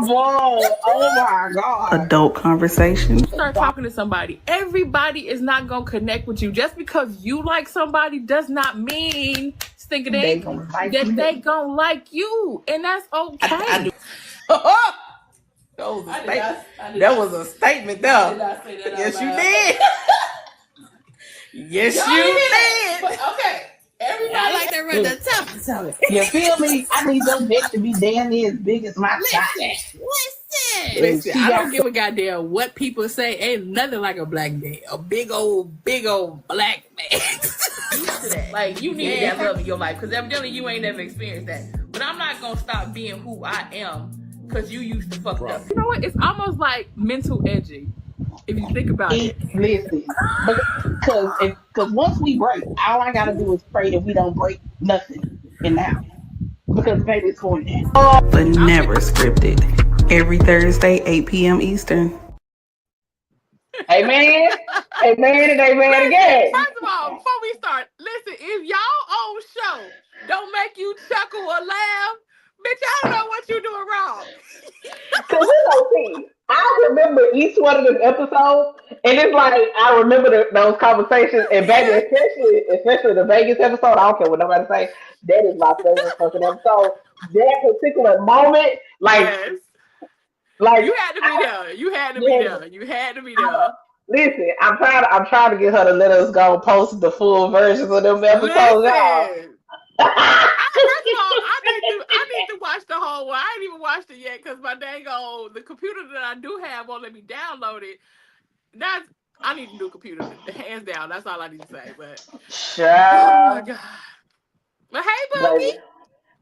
Whoa, oh my God. Adult conversation. Start talking to somebody. Everybody is not going to connect with you. Just because you like somebody does not mean that they going to like you. And that's okay. That was a statement, though. Yes, you did. Yes, you did. But, okay. Everybody, I like that right there. Tell me. You feel me? I need your dick to be damn near as big as my shot. Listen, I don't give a goddamn what people say. Ain't nothing like a black man. A big old black man. Like, you need that love in your life. Because evidently you ain't never experienced that. But I'm not going to stop being who I am because you used to fuck up. You know what? It's almost like mental edging. If you think about it. Listen. Because once we break, all I got to do is pray that we don't break nothing in the house. Because baby, it's going down. But never scripted. Every Thursday, 8 p.m. Eastern. Amen. Amen and amen again. First of all, before we start, listen, if y'all old show don't make you chuckle or laugh, bitch, I don't know what you doing wrong. Because see, I remember each one of them episodes, and it's like I remember those conversations, and baby, especially the Vegas episode, I don't care what nobody say, that is my favorite fucking episode. That particular moment, like, yes. Like you had to be there. You had to be there. You had to be there. Listen, I'm trying to get her to let us go post the full versions of them episodes. First of all, I need to watch the whole one. I ain't even watched it yet because my dang old the computer that I do have won't let me download it. I need a new computer, hands down. That's all I need to say. But oh my God. But hey, Boogie.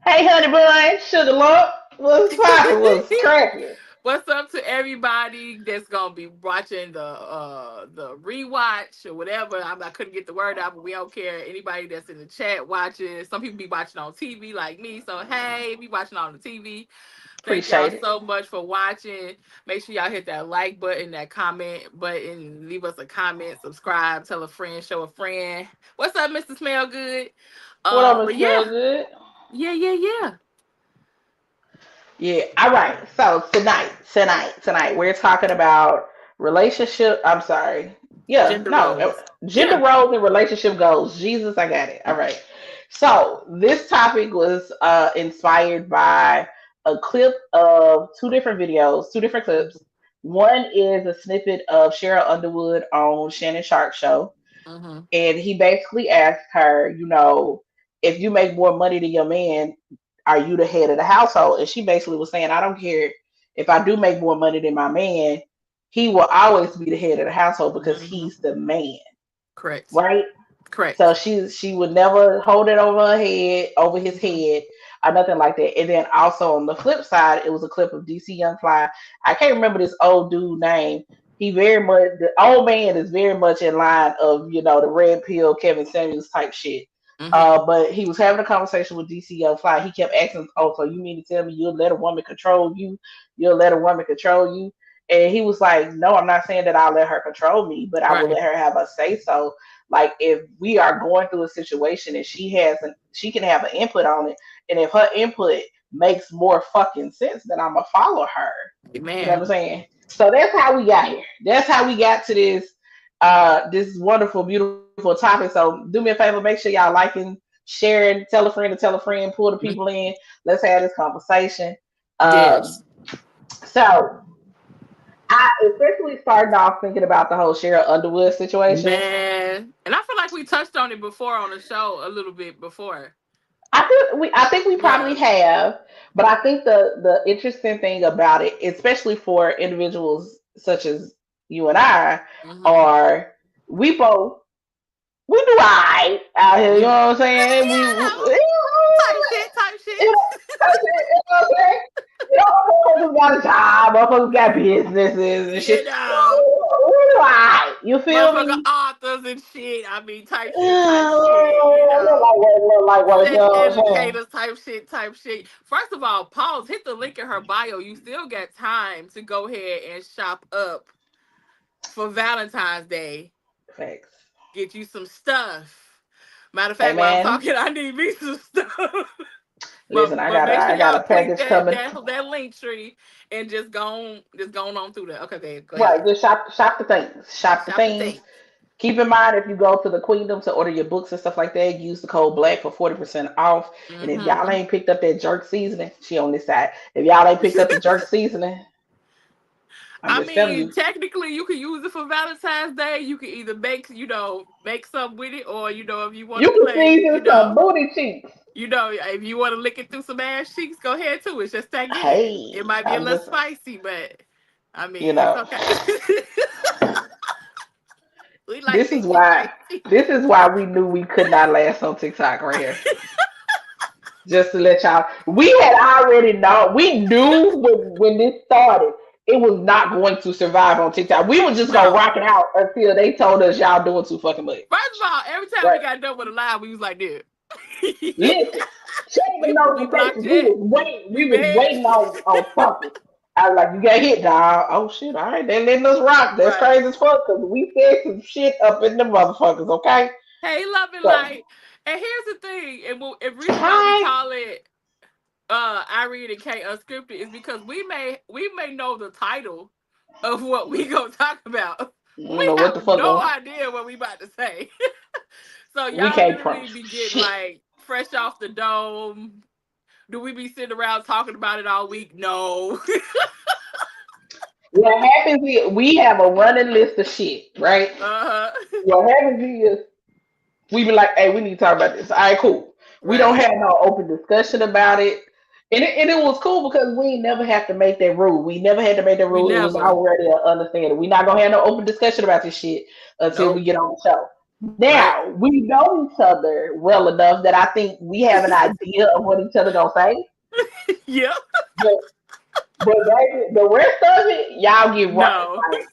Hey, honey bun, sugar lump. What's poppin'? What's cracking? What's up to everybody that's gonna be watching the rewatch or whatever? I couldn't get the word out, but we don't care. Anybody that's in the chat watching, some people be watching on TV like me. So hey, be watching on the TV. Thank y'all so much for watching. Make sure y'all hit that like button, that comment button, leave us a comment, subscribe, tell a friend, show a friend. What's up, Mr. Smell Good? What up, Mr. Smell Good? Yeah. Yeah, all right. So tonight, we're talking about relationship. I'm sorry. Yeah, gender roles and relationship goals. Jesus, I got it. All right. So this topic was inspired by a clip of two different videos, two different clips. One is a snippet of Cheryl Underwood on Shannon Sharp show, and he basically asked her, if you make more money than your man, are you the head of the household? And she basically was saying, I don't care if I do make more money than my man, he will always be the head of the household because he's the man. Correct. Right? Correct. So she would never hold it over his head, or nothing like that. And then also on the flip side, it was a clip of DC Young Fly. I can't remember this old dude name. The old man is very much in line of, the red pill Kevin Samuels type shit. But he was having a conversation with DC Young Fly. He kept asking, so you mean to tell me you'll let a woman control you? You'll let a woman control you? And he was like, no, I'm not saying that I'll let her control me, but I will let her have a say so. Like, if we are going through a situation and she can have an input on it, and if her input makes more fucking sense, then I'm gonna follow her. Man. You know what I'm saying? So that's how we got here. That's how we got to this wonderful, beautiful topic. So do me a favor, make sure y'all liking, sharing, tell a friend to tell a friend, pull the people in. Let's have this conversation. Yes. So I especially started off thinking about the whole Cheryl Underwood situation. Man. And I feel like we touched on it before on the show a little bit before. I think we probably have, but I think the interesting thing about it, especially for individuals such as you and I, are we do all right out here. You know what I'm saying? Type shit. You know what I'm saying? Motherfuckers got a job, motherfuckers got businesses and shit. You feel me? Authors and shit. I mean, type shit. Educators, type shit. First of all, pause. Hit the link in her bio. You still got time to go ahead and shop up for Valentine's Day. Thanks. Get you some stuff. Matter of fact, while I'm talking, I need me some stuff. Listen, I But got make sure I got y'all a click package coming. that link tree and just going on through there. Okay, babe, go Right, ahead. just shop the things. Shop the Shop the things. thing. Keep in mind if you go to the Queendom to order your books and stuff like that, use the code BLACK for 40% off. And if y'all Mm-hmm. ain't picked up that jerk seasoning, she on this side. If y'all ain't picked up the jerk seasoning, I'm I just telling mean, you, technically, you can use it for Valentine's Day. You can either make something with it, or if you want you to can play, season some booty cheeks. if you want to lick it through some ass cheeks, go ahead too. It's just that good. It Hey, might be a I'm little just, spicy, but I you mean, it's know, okay. We like this is things why, spicy. this is why we knew we could not last on TikTok right here. Just to let y'all, we had already known, we knew when this started, it was not going to survive on TikTok. We were just gonna No. rock it out until they told us y'all doing too fucking much. First of all, every time we Right? got done with a live, we was like this. Listen, check the we blocked notifications. We chat. was waiting. We We was mad. waiting on something. I was like, you got hit, dog. Oh shit! All right, they letting us rock. That's Right. crazy as fuck because we said some shit up in the motherfuckers. Okay, Hey, love and so light. And here's the thing, and reason why we hi. call it Irene and K unscripted is because we may know the title of what we gonna talk about. I don't We know what the have fuck no going. idea what we about to say. So We y'all can't literally promise be getting shit. like fresh off the dome. Do we be sitting around talking about it all week? No. What happens is we have a running list of shit, right? Uh-huh. What happens is we be like, hey, we need to talk about this. All right, cool. We don't Right. have no open discussion about it. And it was cool because we never have to make that rule. We never had to make that We rule. It was never. already an understanding. We're not gonna have no open discussion about this shit until we Nope. get on the show. Right. Now we know each other well enough that I think we have an idea of what each other gonna say. Yep. But baby, the rest of it, y'all get right. No. Like,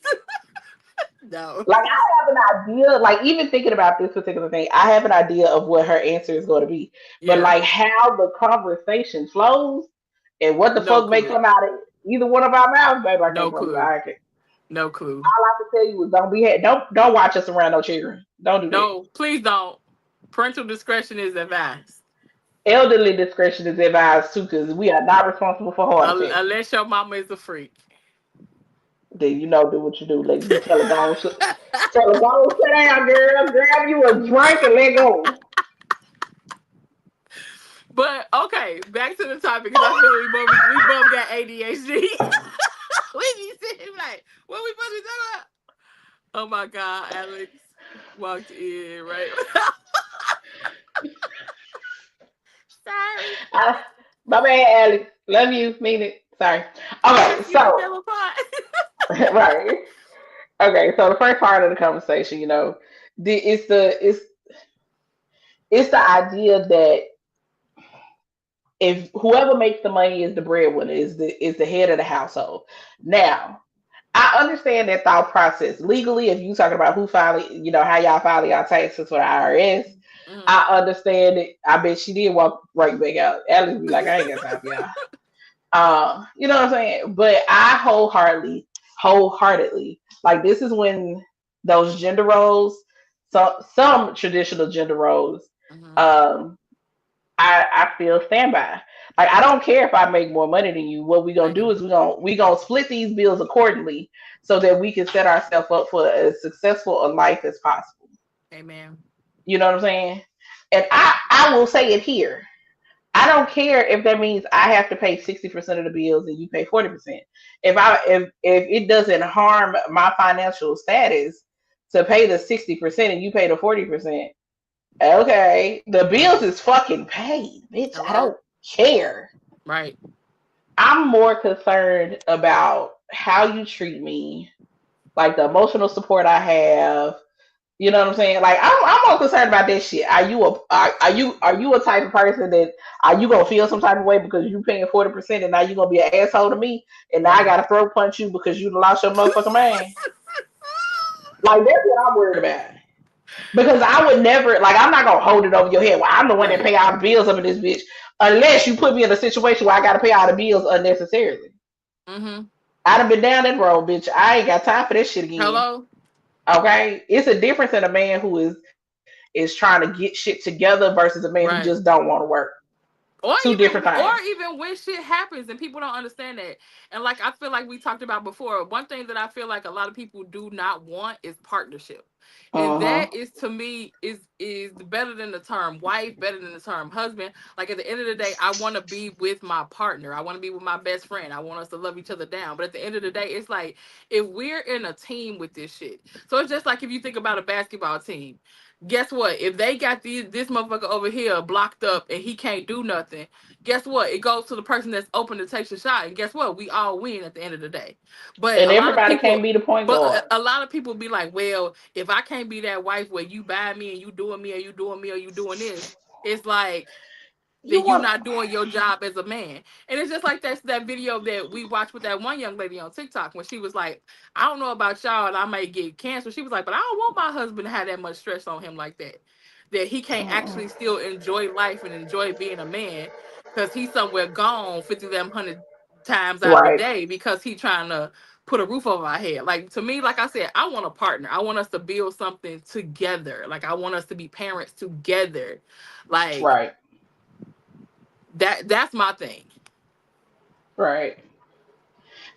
No. like I have an idea. Like even thinking about this particular thing, I have an idea of what her answer is going to be. But Yeah. like how the conversation flows and what the No fuck may clue. come out of either one of our mouths, baby, I can't No promise. clue. I can't. No clue. All I can tell you is don't watch us around no children. Don't do that. No, please don't. Parental discretion is advised. Elderly discretion is advised too, because we are not responsible for heart attacks. Unless your mama is a freak. Then do what you do. Like you tell her tell her go sit down, girl. Grab you a drink and let go. But okay, back to the topic because I feel we both got ADHD. We be sitting like, what we supposed to be talking about? Oh my god, Alex walked in right. Sorry, I, my bad, Alex. Love you. Mean it. Sorry. Okay, press you to so fill a pot. right. Okay, so the first part of the conversation, it's the idea that if whoever makes the money is the breadwinner, is the head of the household. Now, I understand that thought process. Legally, if you talking about who filing, how y'all file your taxes for the IRS, Mhm. I understand it. I bet she did walk right back out. Alex be like, I ain't got time for y'all. You know what I'm saying? But I wholeheartedly, like this is when those gender roles, some traditional gender roles, Mhm. um, I feel standby. Like I don't care if I make more money than you. What we gonna do Same. is we gonna split these bills accordingly so that we can set ourselves up for as successful a life as possible. Amen. You know what I'm saying? And I will say it here. I don't care if that means I have to pay 60% of the bills and you pay 40%. If it doesn't harm my financial status to pay the 60% and you pay the 40%, okay, the bills Right. is fucking paid, bitch. I Hello. don't care. Right. I'm more concerned about how you treat me, like the emotional support I have. You know what I'm saying? Like I'm more concerned about that shit. Are you a type of person that are you gonna feel some type of way because you paying 40% and now you gonna be an asshole to me and now I No. gotta throw punch you because you lost your motherfucking mind? Like that's what I'm worried about. Because I would never like I'm not gonna hold it over your head. Well, I'm the one that Right. pay all the bills up in this bitch. Unless you put me in a situation where I gotta pay all the bills unnecessarily. Mhm. I done been down that road, bitch. I ain't got time for that shit again. Hello. Okay? It's a difference in a man who is trying to get shit together versus a man who Right. just don't want to work. Two different or things. even when shit happens and people don't understand that. And like I feel like we talked about before, one thing that I feel like a lot of people do not want is partnership. And Uh-huh. that is to me is better than the term wife, better than the term husband. Like at the end of the day, I want to be with my partner. I want to be with my best friend. I want us to love each other down. But at the end of the day, it's like if we're in a team with this shit. So it's just like if you think about a basketball team, guess what? If they got this motherfucker over here blocked up and he can't do nothing, guess what? It goes to the person that's open to take the shot, and guess what? We all win at the end of the day. But And a lot of everybody people, can't be the point but guard. a lot of people be like, well, if I can't be that wife where you buy me and you doing me or you doing me or you doing this, it's like You that you want not doing your job as a man. And it's just like that video that we watched with that one young lady on TikTok when she was like, I don't know about y'all and I may get cancer. She was like, but I don't want my husband to have that much stress on him like that. That he can't uh-uh. actually still enjoy life and enjoy being a man because he's somewhere gone 50 times out of the Right, day because he trying to put a roof over our head. Like to me, like I said, I want a partner. I want us to build something together. Like I want us to be parents together. Like right, that's my thing. right.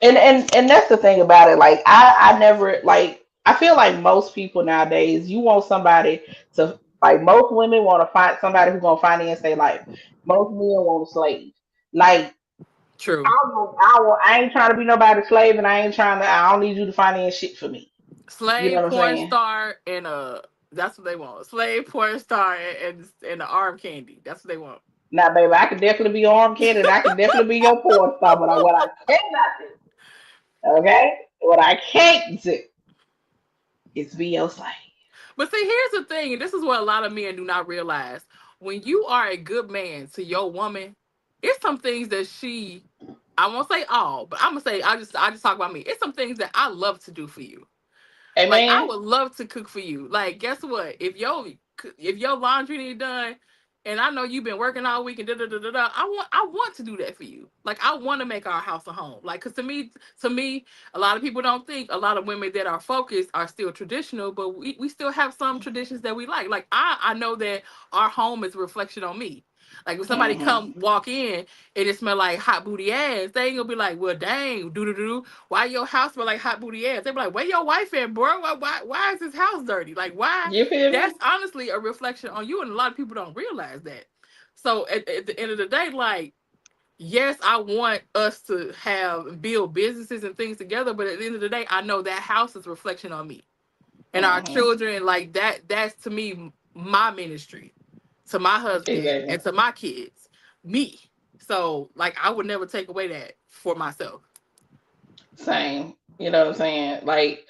And that's the thing about it. Like I never like I feel like most people nowadays, you want somebody to like most women want to find somebody who's gonna finance their life. Most men want a slave. Like True. I ain't trying to be nobody's slave, and I don't need you to finance shit for me. You know Slave, what I'm porn saying? star, and that's what they want. Slave, porn star, and the arm candy. That's what they want. Now, baby, I can definitely be your arm kid, and I can definitely be your porn star, but what I cannot do, okay? What I can't do is be your slave. But see, here's the thing, and this is what a lot of men do not realize. When you are a good man to your woman, it's some things that I won't say all, but I'm gonna say I just talk about me. It's some things that I love to do for you. Like I Amen. would love to cook for you. Like guess what? If your laundry need done, and I know you've been working all week and da da da da da, I want to do that for you. Like I want to make our house a home. Like cause to me, a lot of people don't think a lot of women that are focused are still traditional, but we still have some traditions that we like. Like I know that our home is a reflection on me. Like if somebody Hmm. come walk in and it smell like hot booty ass, they ain't gonna be like, well, dang, do do do. Why your house smell like hot booty ass? They be like, where your wife at, bro? Why is this house dirty? Like why? You feel That's me? honestly a reflection on you, and a lot of people don't realize that. So at the end of the day, like yes, I want us to have build businesses and things together, but at the end of the day, I know that house is a reflection on me and our Hmm. children. Like that, that's to me my ministry to my husband Exactly. and to my kids, me. So like I would never take away that for myself. Same. You know what I'm saying? Like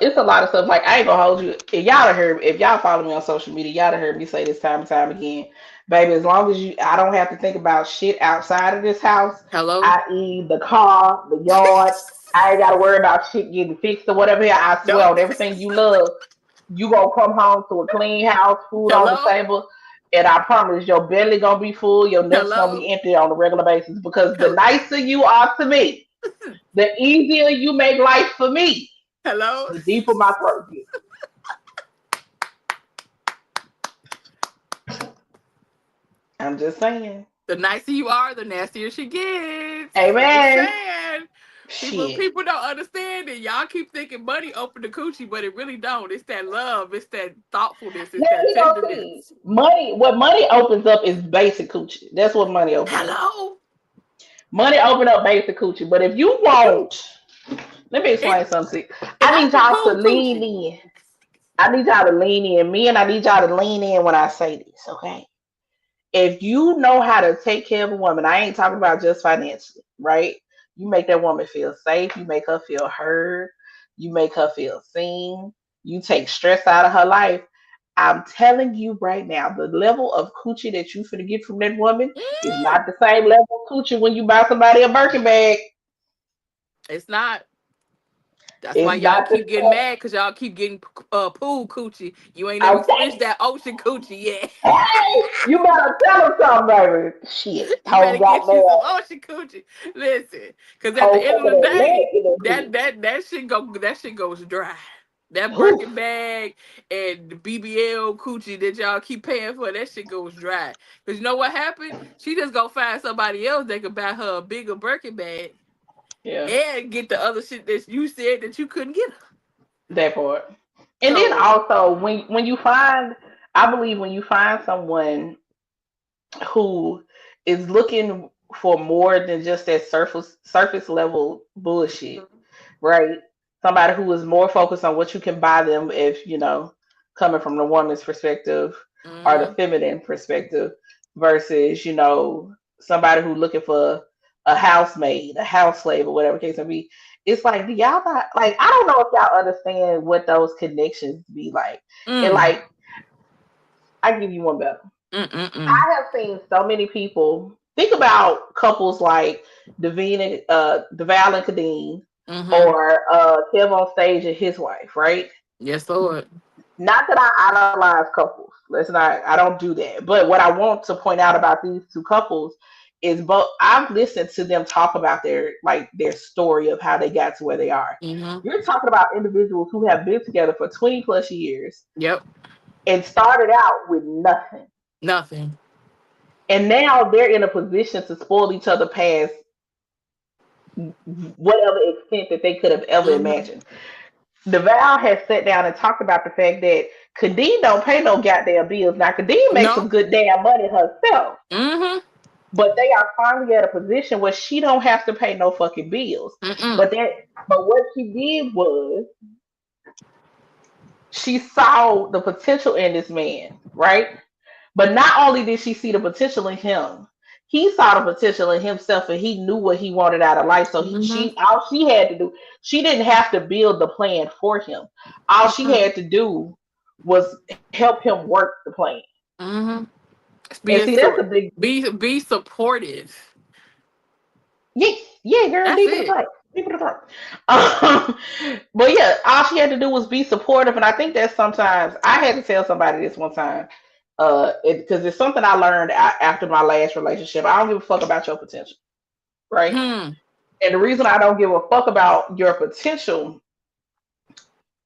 it's a lot of stuff. Like I ain't gonna hold you. If y'all follow me on social media, y'all done heard me say this time and time again, baby. As long as I don't have to think about shit outside of this house, Hello. i.e. the car, the yard. I ain't gotta worry about shit getting fixed or whatever. I swear Nope. on everything you love, you gonna come home to a clean house, food on the Hello. table, and I promise your belly gonna be full, your nuts gonna Hello. be empty on a regular basis. Because the Hel- nicer you are to me, the easier you make life for me, Hello. the deeper my throat gets. I'm just saying. The nicer you are, the nastier she gets. Just Amen. saying. People Shit. people don't understand it. Y'all keep thinking money open the coochie, but it really don't. It's that love. It's that thoughtfulness. It's Now that you gonna see tenderness. money. What money opens up is basic coochie. That's what money open up. Hello. Money open up basic coochie. But if you It do. want, let me It explain something. it I need open y'all to pool lean coochie. in. I need y'all to lean in. Me and I need y'all to lean in when I say this. Okay. If you know how to take care of a woman, I ain't talking about just financially, right? You make that woman feel safe, you make her feel heard, you make her feel seen, you take stress out of her life. I'm telling you right now, the level of coochie that you finna get from that woman is Mm, not the same level of coochie when you buy somebody a Birkin bag. it's not. That's why It's y'all not the keep getting mad because y'all keep getting pool coochie. You ain't never same. experienced Okay. that ocean coochie yet. Hey, you better tell them something, baby. Shit. You Home better got get you some mad. ocean coochie. Listen, because at the Whole end some of of the that day, leg in that that bitch. that that shit goes dry. That Oof. Birkin bag and the BBL coochie that y'all keep paying for, that shit goes dry. Cause you know what happened? She just go find somebody else that could buy her a bigger Birkin bag Yeah, and get the other shit that you said that you couldn't get her. that part. And then So, also when you find, I believe when you find someone who is looking for more than just that surface level bullshit, right? Somebody who is more focused on what you can buy them, if coming from the woman's perspective or the mm-hmm, feminine perspective, versus somebody who looking for a housemaid, a house slave, or whatever case may be. It's like, do y'all not like? I don't know if y'all understand what those connections be like. And mm, like, I give you one better. mm. I have seen so many people think about couples like Deval and Kadeen, Mm-hmm. or Kev on stage and his wife, right? Yes, Lord. Not that I idolize couples. Let's not. I don't do that. But what I want to point out about these two couples is, both I've listened to them talk about their story of how they got to where they are. Mm-hmm. You're talking about individuals who have been together for 20 plus years Yep. and started out with nothing. Nothing. And now they're in a position to spoil each other past whatever extent that they could have ever Mm-hmm. imagined. DeVal has sat down and talked about the fact that Kadeen don't pay no goddamn bills. Now Kadeen makes some No. good damn money herself, Mm-hmm. but they are finally at a position where she don't have to pay no fucking bills. Mm-mm. But what she did was she saw the potential in this man, right? But not only did she see the potential in him, he saw the potential in himself, and he knew what he wanted out of life. So Mm-hmm. all she had to do, she didn't have to build the plan for him. All she Mm-hmm. had to do was help him work the plan. Mm-hmm. And see, that's a big, Be supportive. yeah, yeah, girl, That's deep in the it. throat, deep in the throat. Um, but yeah, all she had to do was be supportive, and I think that sometimes I had to tell somebody this one time, because it's something I learned after my last relationship. I don't give a fuck about your potential, right? Hmm. And the reason I don't give a fuck about your potential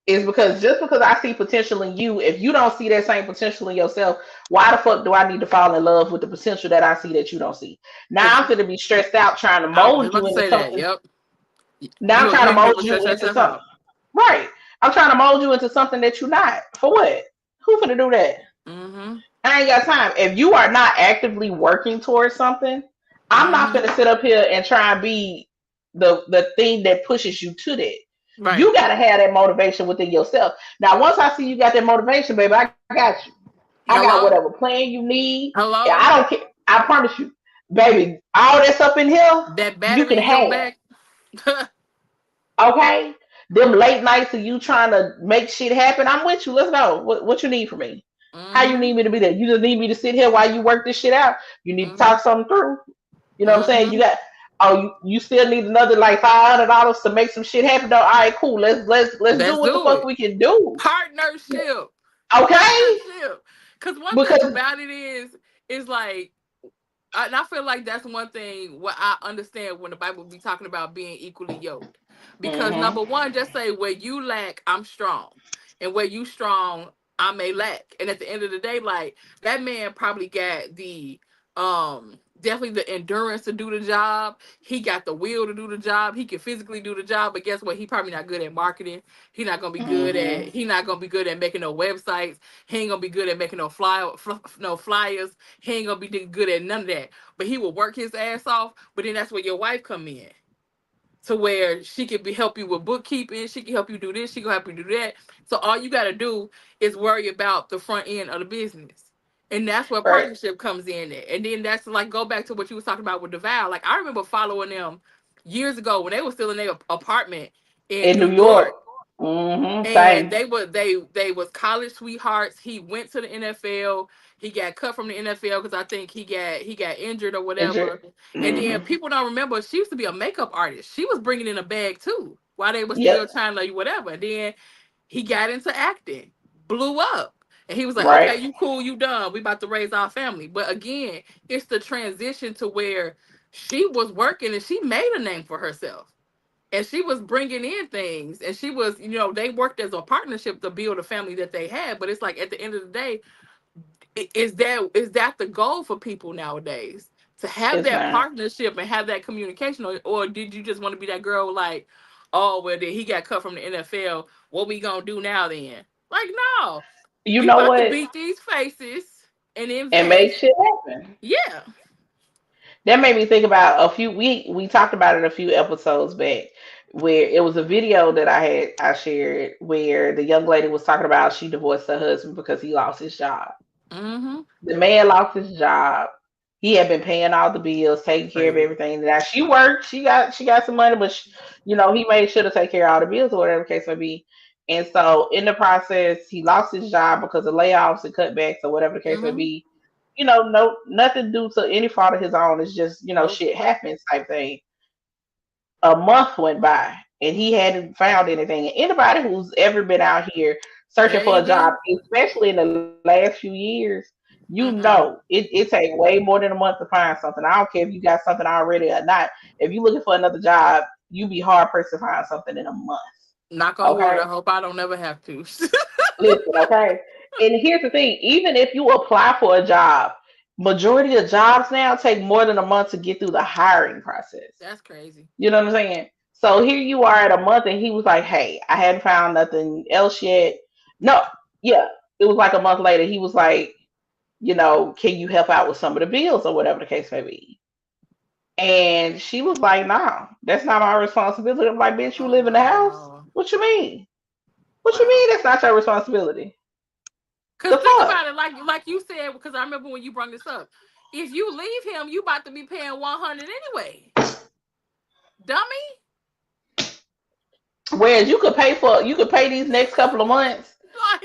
is because just because I see potential in you, if you don't see that same potential in yourself, why the fuck do I need to fall in love with the potential that I see that you don't see? Now Cause I'm going to be stressed out trying to I was just mold about you to into say that. something. Yep. Now I'm You trying to again be mold able to you stress into yourself something. out. Right. I'm trying to mold you into something that you're not. For what? Who finna do that? Mm-hmm. I ain't got time. If you are not actively working towards something, I'm not Mm-hmm. gonna sit up here and try and be the thing that pushes you to that. Right. You gotta have that motivation within yourself. Now, once I see you got that motivation, baby, I got you. I got whatever Hello. plan you need. Yeah, I Hello. don't care. I promise you, baby. All that's up in here, That you can battery in your have. back. Okay. Them late nights of you trying to make shit happen, I'm with you. Let's go. What you need from me? How you Mm-hmm. need me to be there? You just need me to sit here while you work this shit out. You need to Mm-hmm. talk something through. You know what I'm saying? Mm-hmm. You still need another like $500 to make some shit happen. Though, all right, cool. Let's do Let's what the do fuck it. we can do. Partnership. Okay? Partnership. Because one thing Because about it is like, and I feel like that's one thing what I understand when the Bible be talking about being equally yoked. Because hmm number one, just say where you lack, I'm strong. And where you strong, I may lack. And at the end of the day, like that man probably got the definitely the endurance to do the job. He got the will to do the job. He can physically do the job. But guess what? He probably not good at marketing. hmm He not gonna be good at making no websites. He ain't gonna be good at making no flyers. He ain't gonna be good at none of that. But he will work his ass off. But then that's where your wife come in, to where she can help you with bookkeeping. She can help you do this. She can help you do that. So all you got to do is worry about the front end of the business. And that's where right partnership comes in there. And then that's like go back to what you was talking about with DeVal. Like I remember following them years ago when they were still in their apartment in in New New York. York, and Same. they was college sweethearts. He went to the NFL. He got cut from the NFL because I think he got injured or Injured. whatever. And then hmm people don't remember she used to be a makeup artist. She was bringing in a bag too while they were Yep. still trying to like whatever. And then he got into acting, blew up. And he was like, Right. okay, you cool, you done. We about to raise our family. But again, it's the transition to where she was working and she made a name for herself. and she was bringing in things, and she was, they worked as a partnership to build a family that they had. But it's like at the end of the day, is that the goal for people nowadays, to have It's that not. partnership and have that communication, or did you just want to be that girl like, oh well, then he got cut from the NFL, what we gonna do now then? Like, no, You we know about to what? beat these faces and And make invest. shit happen. Yeah. That made me think about we talked about it a few episodes back, where it was a video that I shared where the young lady was talking about she divorced her husband because he lost his job. Mm-hmm. The man lost his job. He had been paying all the bills, taking care of Crazy. everything. Now she worked, she got some money, but he made sure to take care of all the bills or whatever the case may be. And so in the process, he lost his job because of layoffs and cutbacks or whatever the case may Mm-hmm. be. No, nothing due to any fault of his own. It's just Nope. shit happens type thing. A month went by and he hadn't found anything. And anybody who's ever been out here searching for a job, Baby. especially in the last few years, Mm-mm. it takes way more than a month to find something. I don't care if you got something already or not. If you're looking for another job, you be hard pressed to find something in a month. Knock on wood. Okay? I hope I don't ever have to. Listen, okay? And here's the thing, even if you apply for a job, majority of jobs now take more than a month to get through the hiring process. That's crazy. You know what I'm saying? So here you are at a month, and he was like, "Hey, I hadn't found nothing else yet." No, yeah, it was like a month later. He was like, "Can you help out with some of the bills or whatever the case may be?" And she was like, "No, that's not my responsibility." I'm like, "Bitch, you Oh live in the house? wow. What you mean? What you Wow. mean that's not your responsibility? Cause The think fuck?" about it, like you said, because I remember when you brought this up. If you leave him, you about to be paying 100 anyway, dummy. Whereas you could pay these next couple of months.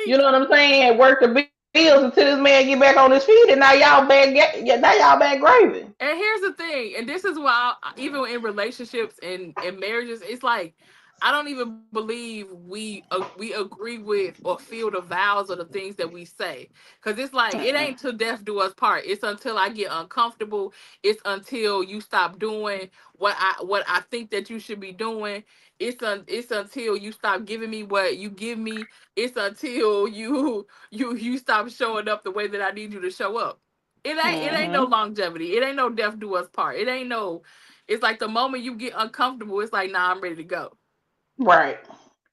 You Like, know what I'm saying? Work the bills until this man get back on his feet, and now y'all bad gravy. and here's the thing, and this is why even in relationships and marriages, it's like I don't even believe we agree with or feel the vows or the things that we say, because it's like it Mm-mm. ain't till death do us part. It's until I get uncomfortable. It's until you stop doing what I think that you should be doing. It's until you stop giving me what you give me. It's until you stop showing up the way that I need you to show up. It ain't no Hmm. longevity. It ain't no death do us part. It ain't no. It's like the moment you get uncomfortable, it's like, nah, I'm ready to go. Right.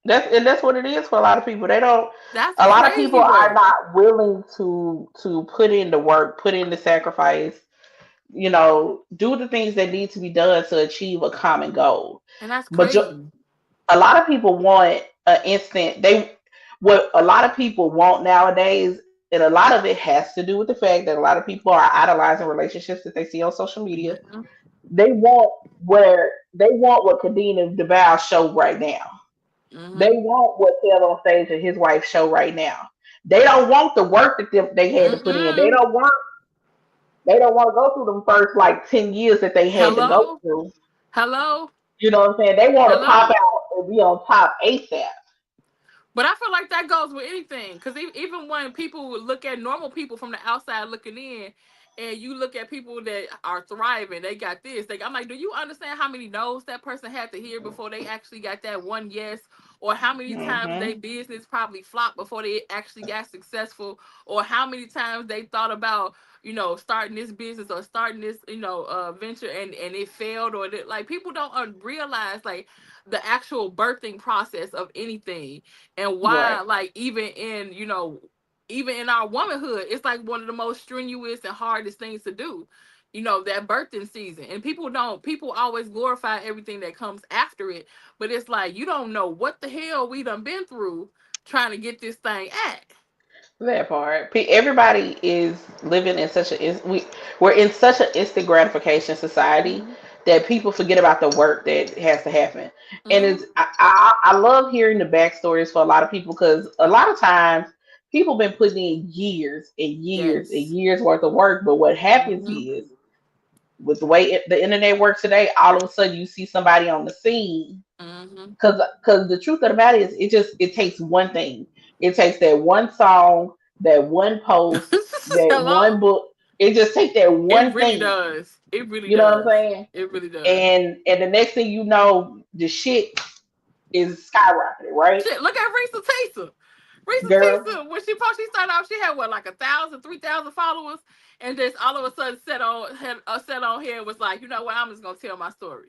That's what it is for a lot of people. They don't. That's A lot of people crazy are work, not willing to put in the work, put in the sacrifice. Do the things that need to be done to achieve a common goal. and that's But crazy. a lot of people want an instant. What a lot of people want nowadays, and a lot of it has to do with the fact that a lot of people are idolizing relationships that they see on social media. Hmm. They want what Kadena DeVal show right now. They Hmm. want what Ted on stage and his wife show right now. They don't want the work that they had to put in. They Mm-mm. don't want. They don't want to go through them first like 10 years that they had to go Hello, through. hello, You know what I'm saying? They want to pop hello. out and be on top ASAP. But I feel like that goes with anything, because even when people look at normal people from the outside looking in, and you look at people that are thriving, they got this. I'm like, do you understand how many no's that person had to hear before they actually got that one yes? Or how many times Hmm. their business probably flopped before they actually got successful? Or how many times they thought about, starting this business or starting this, venture, and it failed, or like people don't realize like the actual birthing process of anything, and Right. why, like, even in our womanhood, it's like one of the most strenuous and hardest things to do, that birthing season. And people always glorify everything that comes after it, but it's like you don't know what the hell we done been through trying to get this thing at. That part. Everybody is living in we're in such an instant gratification society Mm-hmm. that people forget about the work that has to happen. And Mm-hmm. I love hearing the backstories for a lot of people because a lot of times people been putting in years and years and Yes. years worth of work. But what happens Mm-hmm. is with the way the internet works today, all of a sudden you see somebody on the scene. Mm-hmm. Because the truth of the matter is, it takes one thing. It takes that one song, that one post, that Hello. one book. It just takes that It one really thing. does. It really You know what I'm does. saying? It really does. And the next thing you know, the shit is skyrocketing, right? Shit, look at Risa Tisa. Risa Girl, Tisa, when she started off, she had what, like 1,000, 3,000 followers, and just all of a sudden set on here and was like, you know what, I'm just gonna tell my story.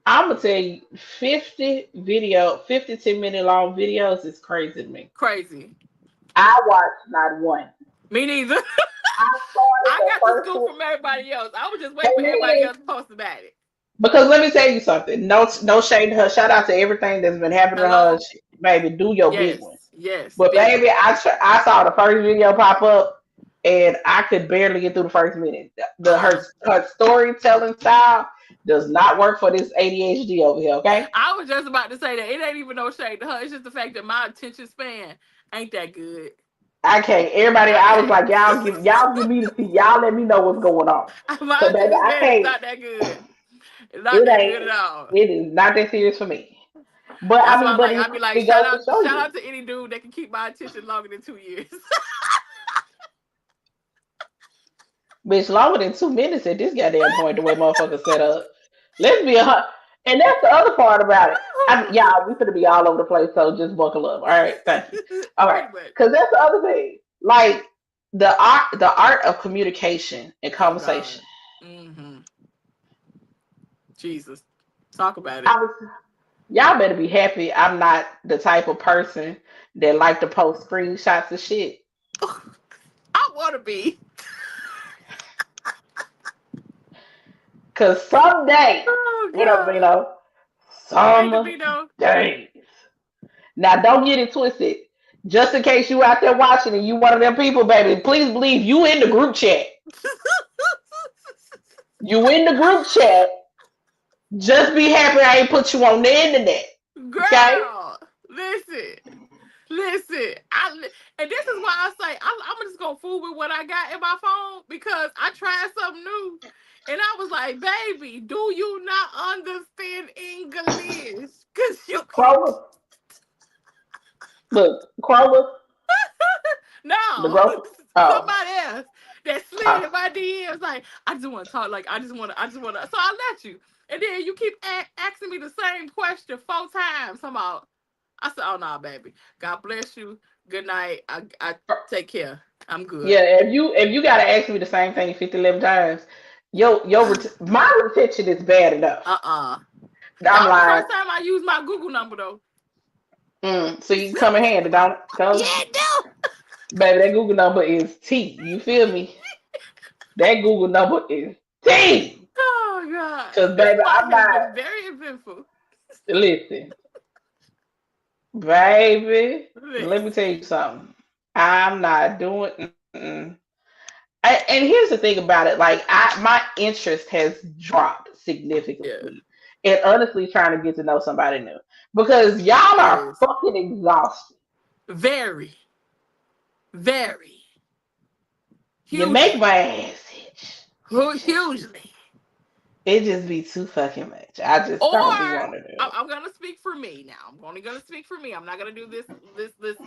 I'm gonna tell you, 50 10-minute long videos is crazy to me. Crazy. I watched not one. Me neither. I started I the got the first scoop one, from everybody else. I was just waiting for and everybody then else to post about it. because let me tell you something. No shade to her. Shout out to everything that's been happening to her. Hello? Baby, do your big one. Yes. Yes. But Big baby, one. I saw the first video pop up, and I could barely get through the first minute. Her storytelling style does not work for this ADHD over here. Okay, I was just about to say that. It ain't even no shade to her. It's just the fact that my attention span ain't that good. I can't. Everybody, I I was can't. like, y'all give me the tea. Y'all let me know what's going on. My Cause baby, attention I span is can't. not that good. It's not It that good at ain't. all. It is not that serious for me. But I That's why mean, I'm but like, I'd be like, it goes to show shout you. out to any dude that can keep my attention longer than 2 years. Bitch, longer than 2 minutes at this goddamn point, the way motherfuckers set up. Let's be and that's the other part about it. Y'all, we finna be all over the place, so just buckle up. All right, thank you. All right, Pretty much. because that's the other thing. Like the art of communication and Oh God. conversation. Mm-hmm. Jesus. Talk about I it. was Y'all better be happy. I'm not the type of person that like to post screenshots of shit. I want to be. Cause someday, Oh you know, God. You hate to be though. someday. Now, don't get it twisted. Just in case you out there watching and you one of them people, baby, please believe you in the group chat. You in the group chat. Just be happy I ain't put you on the internet. Okay? Girl, listen. Listen, and this is why I say I'm just gonna fool with what I got in my phone because I tried something new, and I was like, "Baby, do you not understand English? Cause you Kroger. Look, Kroger, the no grocery. Oh, somebody else that slid in oh. my DMs like I just want to talk, like I just want to." So I let you, and then you keep asking me the same question 4 times. Somehow I said, "Oh no, baby. God bless you. Good night. I take care. I'm good." Yeah, if you gotta ask me the same thing 50, 11 times, my retention is bad enough. Uh-uh. I'm That was the like, first time I used my Google number though. so you can come in handy, don't it? Yeah, Cause no. baby, that Google number is T. You feel me? That Google number is T. Oh God. Cause This baby, month I'm has not. been very eventful. Listen, baby. Let me Listen. tell you something. I'm not doing. And here's the thing about it. Like, my interest has dropped Yeah. significantly, and honestly, trying to get to know somebody new because y'all It are is. fucking exhausted. Very, very, You make hugely. my ass itch. Hugely. It just be too fucking much. I just Or don't be wanting to do I'm gonna speak for me now. I'm only gonna speak for me. I'm not gonna do this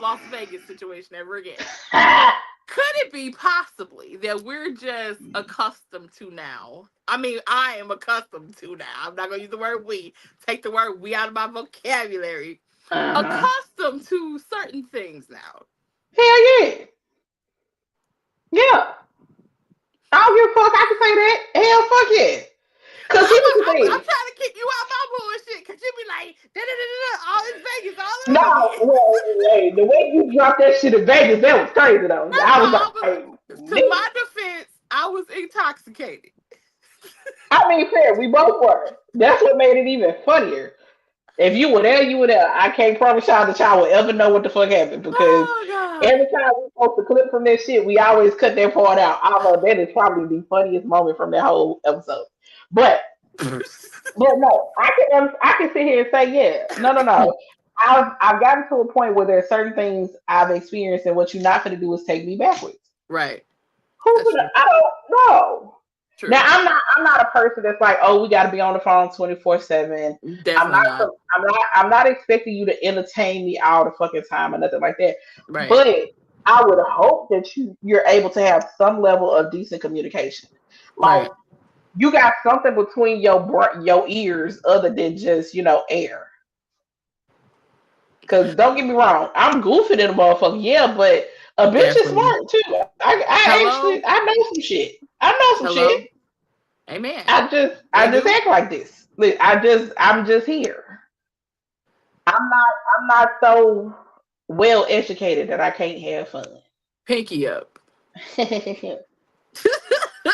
Las Vegas situation ever again. it. Could it be possibly that we're just accustomed to now? I mean, I am accustomed to now. I'm not gonna use the word we. Take the word we out of my vocabulary. Uh-huh. Accustomed to certain things now. Hell yeah. Yeah. I don't give a fuck. I can say that. Hell fuck yeah. Cause Cause here's the I'm thing. trying to keep you out my bullshit. Cause you be like, da da da da, all this Vegas No, all over again. well, hey, the way you dropped that shit in Vegas, that was crazy though. First of I all, was I like, was to nigga. my defense, I was intoxicated. I mean, fair. We both were. That's what made it even funnier. If you were there, you were there. I can't promise y'all that y'all will ever know what the fuck happened because Oh God. every time we post a clip from that shit, we always cut that part out. Although that is probably the funniest moment from that whole episode. But no, I can sit here and say, yeah, no. I've gotten to a point where there are certain things I've experienced, and what you're not going to do is take me backwards. Right. Who's That's gonna? true. I don't know. Now True. I'm not a person that's like, oh, we got to be on the phone 24/7. I'm Definitely not not. I'm not expecting you to entertain me all the fucking time or nothing like that. Right. But I would hope that you're able to have some level of decent communication. Like, Right. You got something between your ears other than just air. Cause don't get me wrong, I'm goofy than a motherfucker, yeah, but a bitch is Definitely. smart too. I actually Hello, I know some shit. I know some shit. hello, amen. I just You act like this. I'm just here. I'm not so well educated that I can't have fun. pinky up,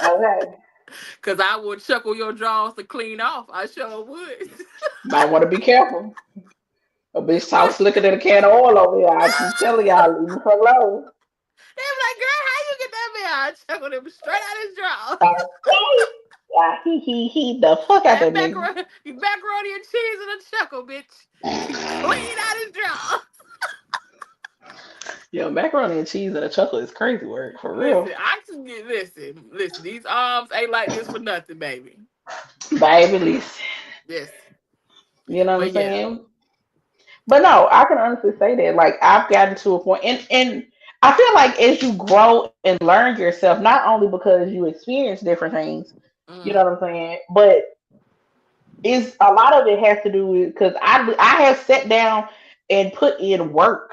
Okay. cause I would chuckle your jaws to clean off. I sure would. Might want to be careful. A bitch talk What? slicker than a can of oil over here. I keep telling y'all, leave me alone. They be like, girl, how you get that man? I chuckled him straight out his jaw. Okay. Yeah, he the fuck out That that nigga. macaroni and cheese and a chuckle, bitch. Clean out his jaw. Yo, macaroni and cheese and a chuckle is crazy work for Listen, real. I can get listen. These arms ain't like this for nothing, baby. Baby, listen. Yes, You know what I'm but yeah. saying? But no, I can honestly say that. Like I've gotten to a point, and I feel like as you grow and learn yourself, not only because you experience different things, you know Mm, what I'm saying, but is a lot of it has to do with because I have sat down and put in work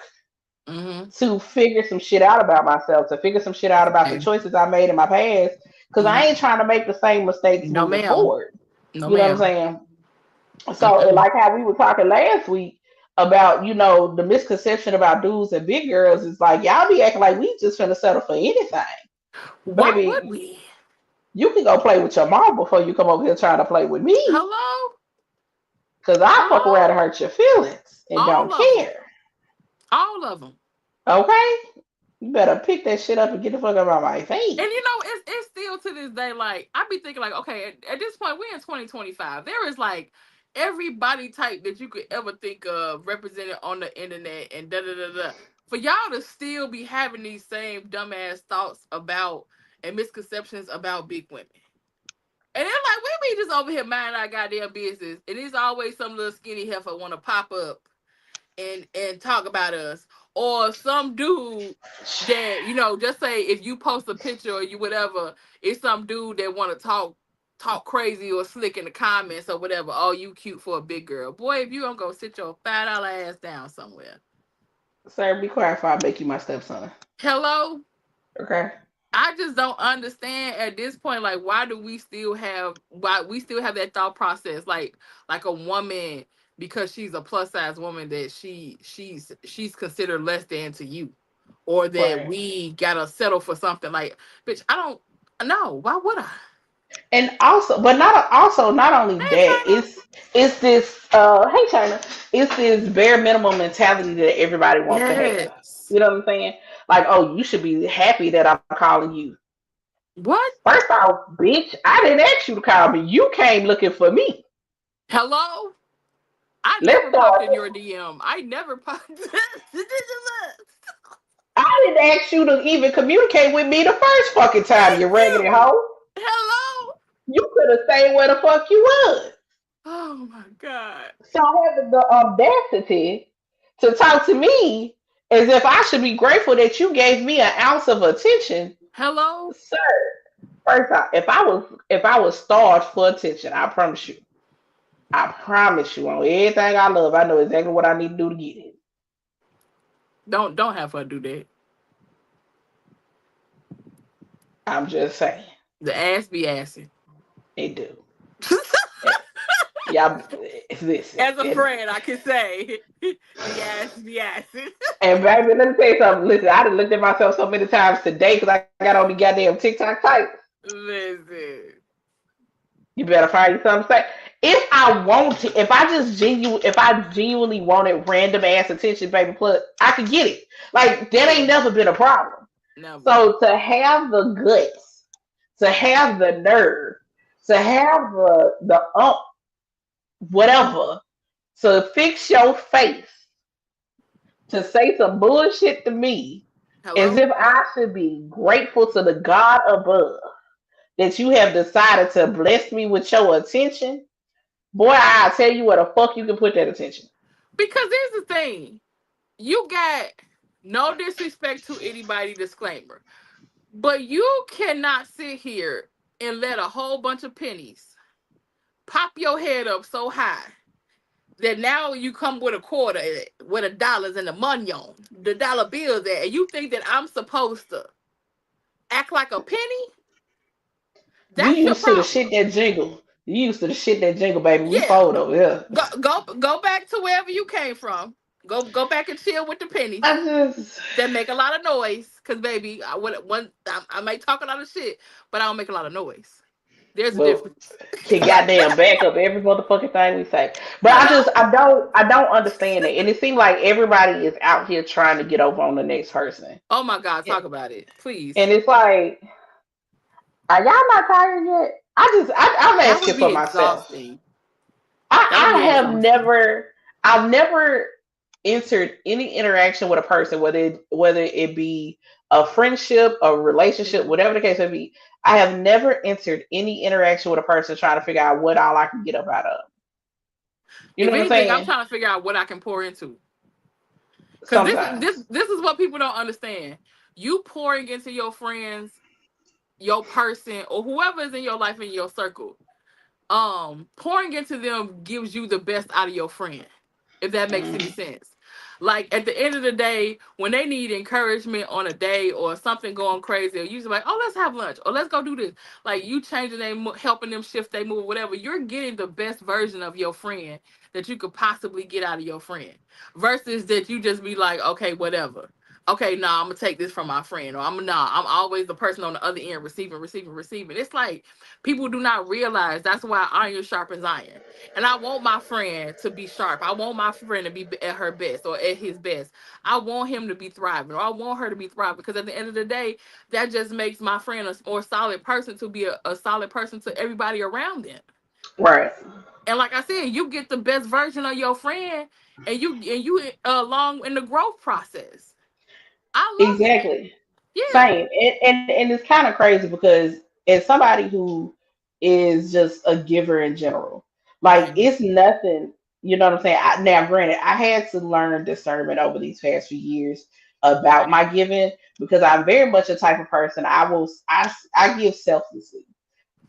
mm-hmm. to figure some shit out about myself, to figure some shit out about the Okay. choices I made in my past, because I ain't Mm-hmm. trying to make the same mistakes No, moving ma'am. forward. No, You know what I'm ma'am. saying? So, and Mm-mm. like how we were talking last week about, the misconception about dudes and big girls is like, y'all be acting like we just finna settle for anything. Why would Baby, we? you can go play with your mom before you come over here trying to play with me. Hello, Because I fuck around hello. and hurt your feelings and don't All of them. care. All of them. Okay? You better pick that shit up and get the fuck out of my And face. it's still to this day, like I be thinking like, okay, at this point, we're in 2025. There is like every body type that you could ever think of represented on the internet and da da da da. For y'all to still be having these same dumbass thoughts about and misconceptions about big women. And they're like, we be just over here minding our goddamn business. And it's always some little skinny heifer want to pop up and talk about us, or some dude that just say if you post a picture or you whatever, it's some dude that want to talk crazy or slick in the comments or whatever. Oh, you cute for a big girl, boy. If you don't go sit your $5 ass down somewhere. Sir, be quiet before I make you my stepson. Hello. Okay? I just don't understand at this point, like why we still have that thought process, like a woman, because she's a plus size woman, that she's considered less than to you, or that Right. we gotta settle for something. Like, bitch, I don't know. Why would I? And also, but not only Hey, that, China. it's this hey China, it's this bare minimum mentality that everybody wants to have. Yes. You know what I'm saying? Like, oh, you should be happy that I'm calling you. What? First off, bitch, I didn't ask you to call me. You came looking for me. Hello. I Let's never start popped in there. your DM. I never popped. I didn't ask you to even communicate with me the first fucking time, Thank you raggedy you. hoe. Hello. You could have stayed where the fuck you was. Oh my god. So having the audacity to talk to me as if I should be grateful that you gave me an ounce of attention, Hello. sir. First off, if I was starved for attention, I promise you, on everything I love, I know exactly what I need to do to get it. Don't have her do that. I'm just saying, The ass be assing. it do. Eh, Y'all, listen, As a friend, I can say the ass be assing. and baby, let me tell you something. Listen, I done looked at myself so many times today because I got on the goddamn TikTok type. Listen. You better find you something to say. If I want to, if I genuinely wanted random ass attention, baby, plus I could get it. Like that ain't Yeah. never been a problem. Never. So to have the guts, to have the nerve, to have the whatever, to fix your face, to say some bullshit to me, as Hello? if I should be grateful to the God above that you have decided to bless me with your attention. Boy, I'll tell you where the fuck you can put that attention. Because here's the thing. You got no disrespect to anybody disclaimer. But you cannot sit here. and let a whole bunch of pennies pop your head up so high that now you come with a quarter, with a dollars and the money on the dollar bills there, and you think that I'm supposed to act like a penny? You That's your used to the problem. shit that jingle. You used to the shit that jingle, baby. We Yeah, fold over, yeah. go back to wherever you came from. Go back and chill with the pennies I just, that make a lot of noise. Cause baby, I might talk a lot of shit, but I don't make a lot of noise. There's a well, difference. can goddamn back up every motherfucking thing we say. But Hello? I don't understand it. And it seems like everybody is out here trying to get over on the next person. Oh my God, And talk about it, please. it's like, are y'all not tired yet? I'm That asking would for be myself. exhausting. That would I be have exhausting. I've never entered any interaction with a person, whether it be a friendship, a relationship, Mhm. whatever the case may be. I have never entered any interaction with a person trying to figure out what all I can get up out of. You know If what I'm anything, I'm saying? trying to figure out what I can pour into. Cause this is this Sometimes. this is what people don't understand. You pouring into your friends, your person, or whoever is in your life in your circle. Pouring into them gives you the best out of your friend, if that makes any Mm, sense. Like at the end of the day, when they need encouragement on a day or something going crazy, or you just like, oh, let's have lunch or let's go do this. Like you changing them, helping them shift they move, whatever. You're getting the best version of your friend that you could possibly get out of your friend, versus that you just be like, okay, whatever. Okay, nah, I'm gonna take this from my friend, or I'm always the person on the other end receiving, receiving, receiving. It's like people do not realize that's why iron sharpens iron. And I want my friend to be sharp. I want my friend to be at her best or at his best. I want him to be thriving, or I want her to be thriving, because at the end of the day, that just makes my friend a more solid person, to be a solid person to everybody around them. right. And like I said, you get the best version of your friend, and you along in the growth process. I love that. Exactly. Yeah. Same. And it's kind of crazy because as somebody who is just a giver in general, like Mhm. it's nothing, you know what I'm saying? Now, granted, I had to learn discernment over these past few years about my Same. giving because I'm very much a type of person. I give selflessly,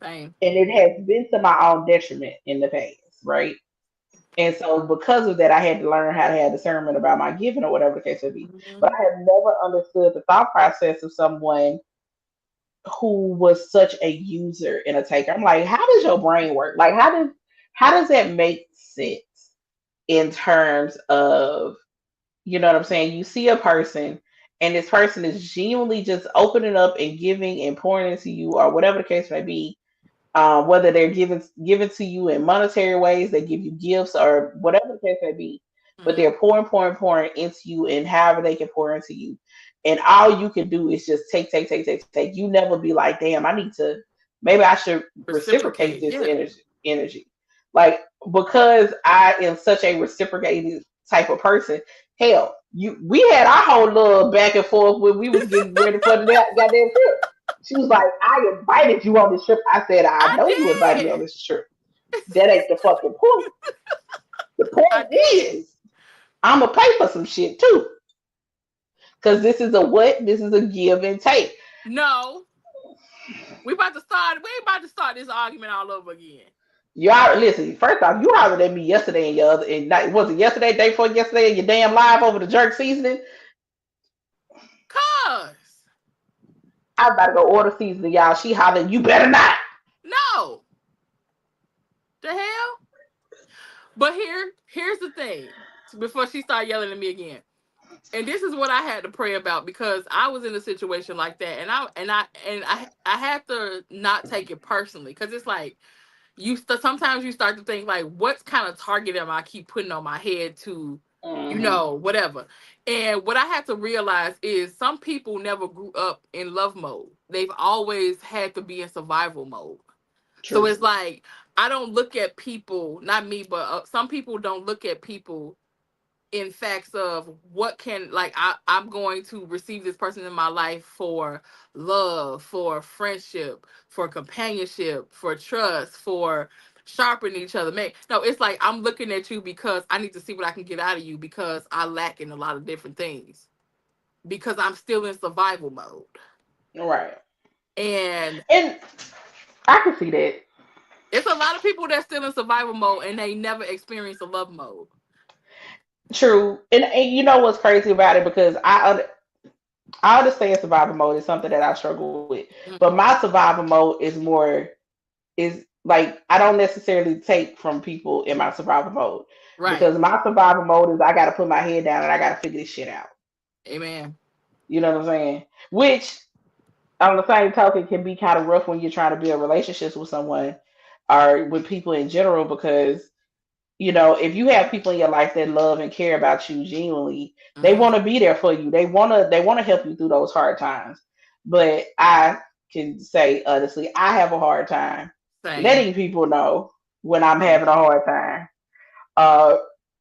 Same. and it has been to my own detriment in the past, right? And so because of that, I had to learn how to have discernment about my giving or whatever the case may be. But Mhm. I have never understood the thought process of someone who was such a user and a taker. I'm like, how does your brain work? Like how does that make sense in terms of, you know what I'm saying? You see a person and this person is genuinely just opening up and giving and pouring into you or whatever the case may be, whether they're given to you in monetary ways, they give you gifts or whatever the case may be, but Mhm. they're pouring into you and however they can pour into you. And all you can do is just take. You never be like, damn, I need to, maybe I should reciprocate Reciprocate. this Yeah. energy. Like, because I am such a reciprocating type of person, hell, we had our whole little back and forth when we was getting ready for the goddamn trip. She was like, I invited you on this trip. I said, I I know you invited me on did. this trip. That ain't the fucking point. The I point did. is, I'm going to pay for some shit too. Because this is a what? This is a give and take. No, we about to start. We ain't about to start this argument all over again. Y'all, listen, first off, you hollered at me yesterday and your other, and night, was it yesterday, day before yesterday, and your damn live over the jerk seasoning? Cause I was about to go order seasoning, y'all. She hollered, you better not. no, the hell. But here's the thing. Before she started yelling at me again, and this is what I had to pray about, because I was in a situation like that, and I had to not take it personally, because it's like sometimes you start to think like, what kind of target am I keep putting on my head to, Hmm. whatever. And what I had to realize is some people never grew up in love mode. They've always had to be in survival mode. So True. it's like I don't look at people, not me, but some people don't look at people in facts of what can, like, I'm going to receive this person in my life for love, for friendship, for companionship, for trust, for sharpening each other. Man, no, it's like I'm looking at you because I need to see what I can get out of you, because I lack in a lot of different things, because I'm still in survival mode. Right. And And I can see that. It's a lot of people that's still in survival mode and they never experience a love mode. True, and you know what's crazy about it because I understand survival mode is something that I struggle with, but Mm, my survival mode is more is like I don't necessarily take from people in my survival mode right. because my survival mode is I got to put my head down and I got to figure this shit out. Amen. You know what I'm saying? Which on the same token can be kind of rough when you're trying to build relationships with someone or with people in general because if you have people in your life that love and care about you genuinely, they Hmm. want to be there for you. They want to help you through those hard times. But I can say honestly, I have a hard time Same. letting people know when I'm Same. having a hard time. Uh,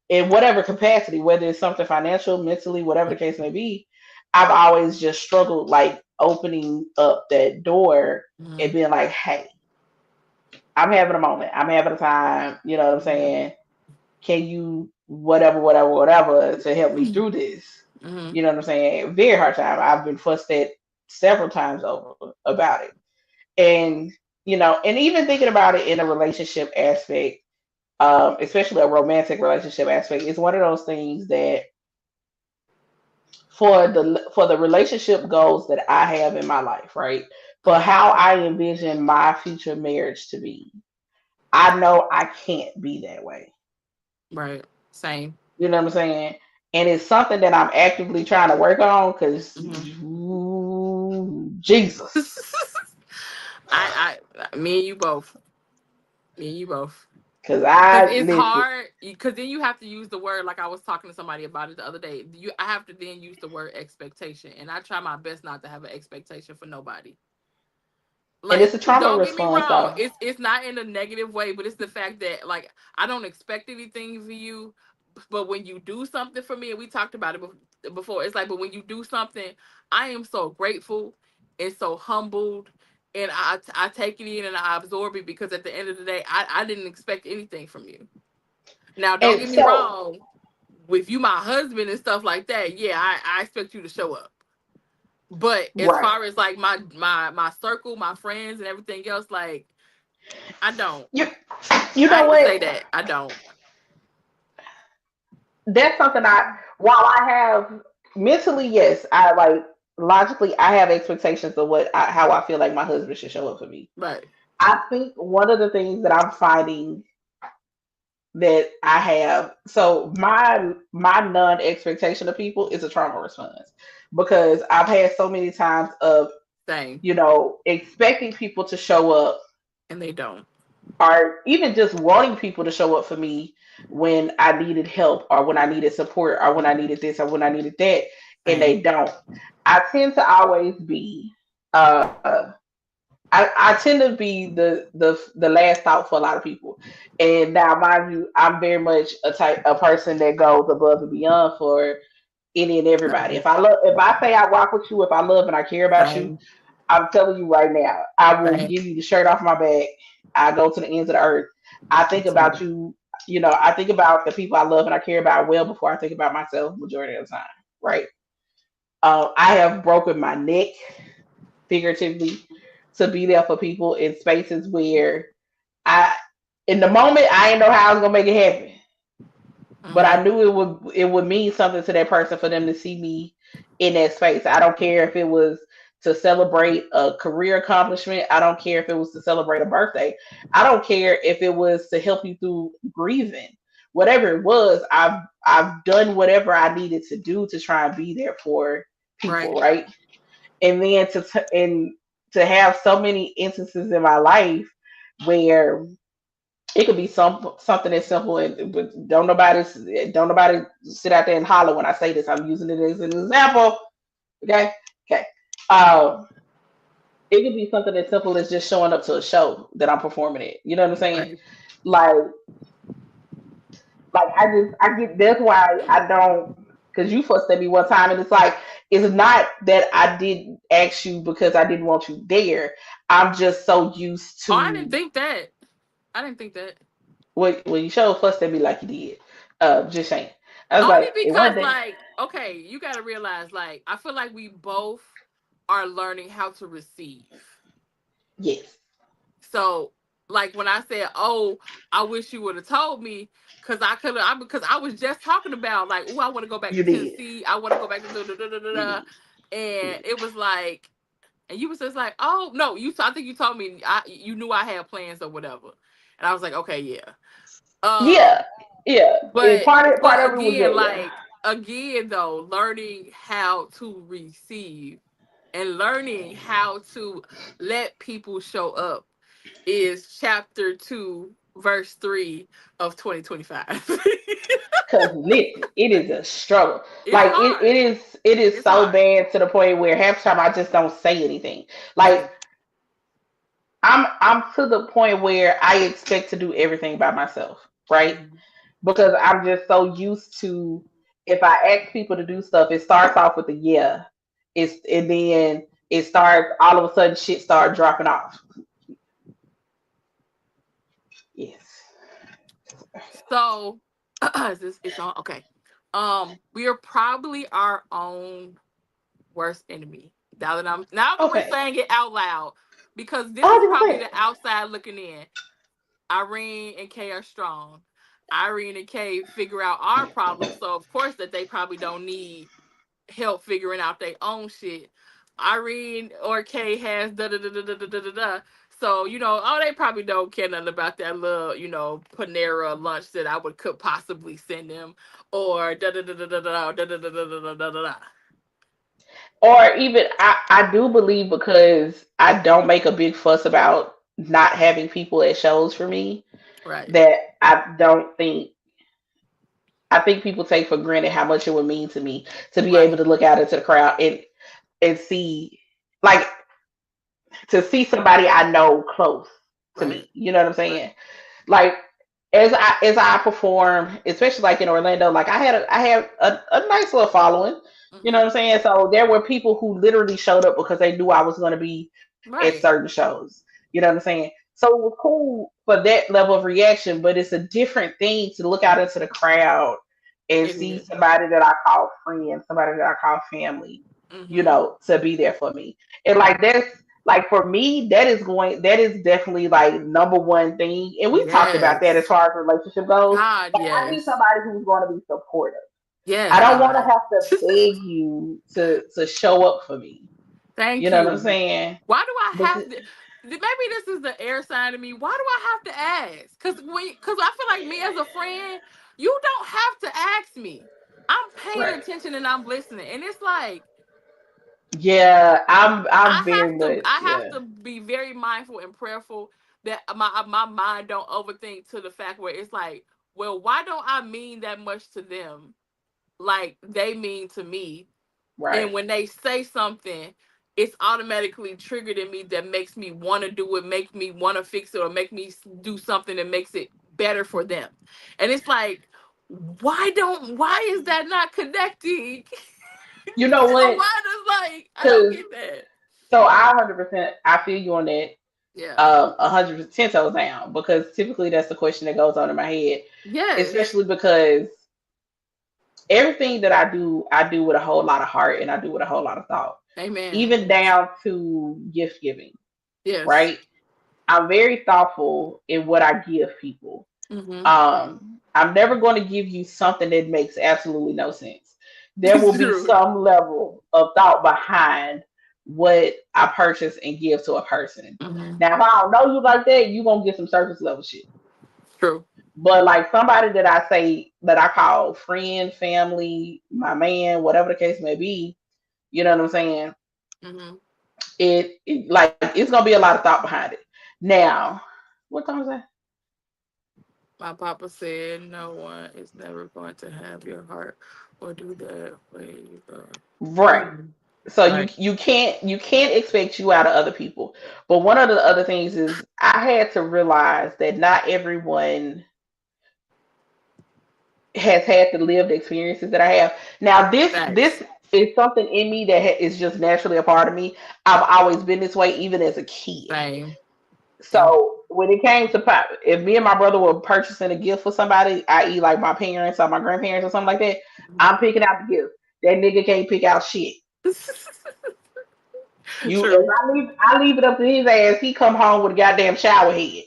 in whatever capacity, whether it's something financial, mentally, whatever the case may be, I've always just struggled like opening up that door and Hmm. being like, hey, I'm having a moment. I'm having a time. You know what I'm saying? Can you whatever to help me through this? Hmm. You know what I'm saying? Very hard time. I've been fussed at several times over about it. And and even thinking about it in a relationship aspect, especially a romantic relationship aspect, it's one of those things that for the relationship goals that I have in my life, right? For Hmm. how I envision my future marriage to be, I know I can't be that way. Right. Same. You know what I'm saying? And it's something that I'm actively trying to work on because Hmm. Jesus. Me and you both. Me and you both. Because Because I it's listen. hard. Because then you have to use the word, like I was talking to somebody about it the other day. I have to then use the word expectation. And I try my best not to have an expectation for nobody. And it's Like, a trauma don't get me response, wrong, though. it's not in a negative way, but it's the fact that, like, I don't expect anything for you, but when you do something for me, and we talked about it before, it's like, but when you do something, I am so grateful and so humbled, and I take it in and I absorb it, because at the end of the day, I didn't expect anything from you. Now, don't And get me so, wrong, with you my husband and stuff like that, yeah, I expect you to show up. But as right. far as like my circle, my friends and everything else, like, I don't. You, you I know hate to what? say that. I don't. That's something while I have mentally, yes, I like logically, I have expectations of how I feel like my husband should show up for me. Right. I think one of the things that I'm finding that I have. So my non expectation of people is a trauma response because I've had so many times of Same. expecting people to show up And they don't. or even just wanting people to show up for me when I needed help or when I needed support or when I needed this or when I needed that, and Same. they don't. I tend to always be uh I tend to be the last thought for a lot of people. And now mind you, I'm very much a person that goes above and beyond for any and everybody. Same. If I say I rock with you, if I love and I care about you, Same. I'm telling you right now, I will Same. give you the shirt off my back. I go to the ends of the earth. I think about Same. you, I think about the people I love and I care about well before I think about myself majority of the time. Right. I have broken my neck figuratively to be there for people in spaces where I in the moment I didn't know how I was gonna make it happen. But Mm-hmm. I knew it would mean something to that person for them to see me in that space. I don't care if it was to celebrate a career accomplishment. I don't care if it was to celebrate a birthday. I don't care if it was to help you through grieving. Whatever it was, I've done whatever I needed to do to try and be there for people, Right. right? And then to have so many instances in my life where it could be something as simple and but don't nobody sit out there and holler when I say this. I'm using it as an example. Okay, okay. Um, it could be something as simple as just showing up to a show that I'm performing at. You know what I'm saying? Right. Like, I get that's why I don't. Because you fussed at me one time, and it's like it's not that I didn't ask you because I didn't want you there. I'm just so used Oh, I didn't to think that. I didn't think that. well, you showed fussed at me like you did. Just saying. I was Only like, it because, wasn't that. like, okay, you got to realize, like, I feel like we both are learning how to receive. Yes. So, like when I said, "Oh, I wish you would have told me," because I could have, because I was just talking about like, "Oh, I want to go back to You did. Tennessee. I want to go back to da da da da da," You da," did. You and did. it was like, and you was just like, "Oh no, you." I think you told me you knew I had plans or whatever, and I was like, "Okay, yeah." Yeah. Um, Yeah. It, but part of it was again, that. Yeah. like again though, learning how to receive and learning how to let people show up is chapter 2 verse 3 of 2025. Cause listen, it is a struggle. It's Like hard. it is It's so hard. bad to the point where half the time I just don't say anything. Like Same. I'm to the point where I expect to do everything by myself, right? Mhm. Because I'm just so used to, if I ask people to do stuff, it starts off with a yeah. And then it starts, all of a sudden shit start dropping off. Yes. So it's on okay. We are probably our own worst enemy. Now that we're Okay. saying it out loud, because this is probably 100%. the outside looking in. Irene and Kay are strong. Irene and Kay figure out our problems, so of course that they probably don't need help figuring out their own shit. Irene or Kay has da da da da da da da da. So oh, they probably don't care nothing about that little Panera lunch that I could possibly send them, or da da da da da da da da da da da da da da. Or even I do believe, because I don't make a big fuss about not having people at shows for me, Right, that I think people take for granted how much it would mean to me to be able right, to look out into the crowd and see, like, to see somebody I know close to right, me. You know what I'm right. saying? Like, as I perform, especially like in Orlando, like I had a nice little following. You know what I'm Hmm. saying? So there were people who literally showed up because they knew I was going to be at Right. certain shows. You know what I'm saying? So it was cool for that level of reaction, but it's a different thing to look out into the crowd and It see is. somebody that I call friend, somebody that I call family, Mm-hmm. to be there for me. And like that's, like, for me, that is definitely like number one thing. And we talked about that as Yes. far as relationship goes. God, Like, I need yes. somebody who's going to be supportive. I Yes, don't want to God. have to beg you to show up for me. You Thank know what I'm you. saying? Why do I Because have to? Maybe this is the air sign of me. Why do I have to ask? Because I feel like me as a friend, you don't have to ask me. I'm paying right, attention and I'm listening, and it's like yeah, I'm very much, I have yeah, to be very mindful and prayerful that my mind don't overthink to the fact where it's like, well, why don't I mean that much to them like they mean to me? right. And when they say something, it's automatically triggered in me that makes me want to do it, make me want to fix it, or make me do something that makes it better for them. And it's like, why is that not connecting? You know what? Why does like I don't Because get that. so I 100%, I feel you on that. Yeah. 100% toes down, because typically that's the question that goes on in my head, Yes. especially because everything that I do with a whole lot of heart, and I do with a whole lot of thought, Amen. even Yes. down to gift giving, Yes. right? I'm very thoughtful in what I give people. Mm-hmm. I'm never going to give you something that makes absolutely no sense. There will It's be true. some level of thought behind what I purchase and give to a person. Mm-hmm. Now, if I don't know you like that, you're going to get some surface level shit. True. But like somebody that I say that I call friend, family, my man, whatever the case may be, you know what I'm saying? Mm-hmm. It like it's gonna be a lot of thought behind it. Now, what time is that? My papa said no one is never going to have your heart or do that way. Right. So you Right. you can't expect you out of other people. But one of the other things is I had to realize that not everyone has had the lived experiences that I have. Now this Facts. is something in me that is just naturally a part of me. I've always been this way, even as a kid. Same. Yep. So when it came to if me and my brother were purchasing a gift for somebody, i.e., like my parents or my grandparents or something like that, I'm Mhm. picking out the gift. That nigga can't pick out shit. You, if True. I leave it up to his ass, he come home with a goddamn shower head.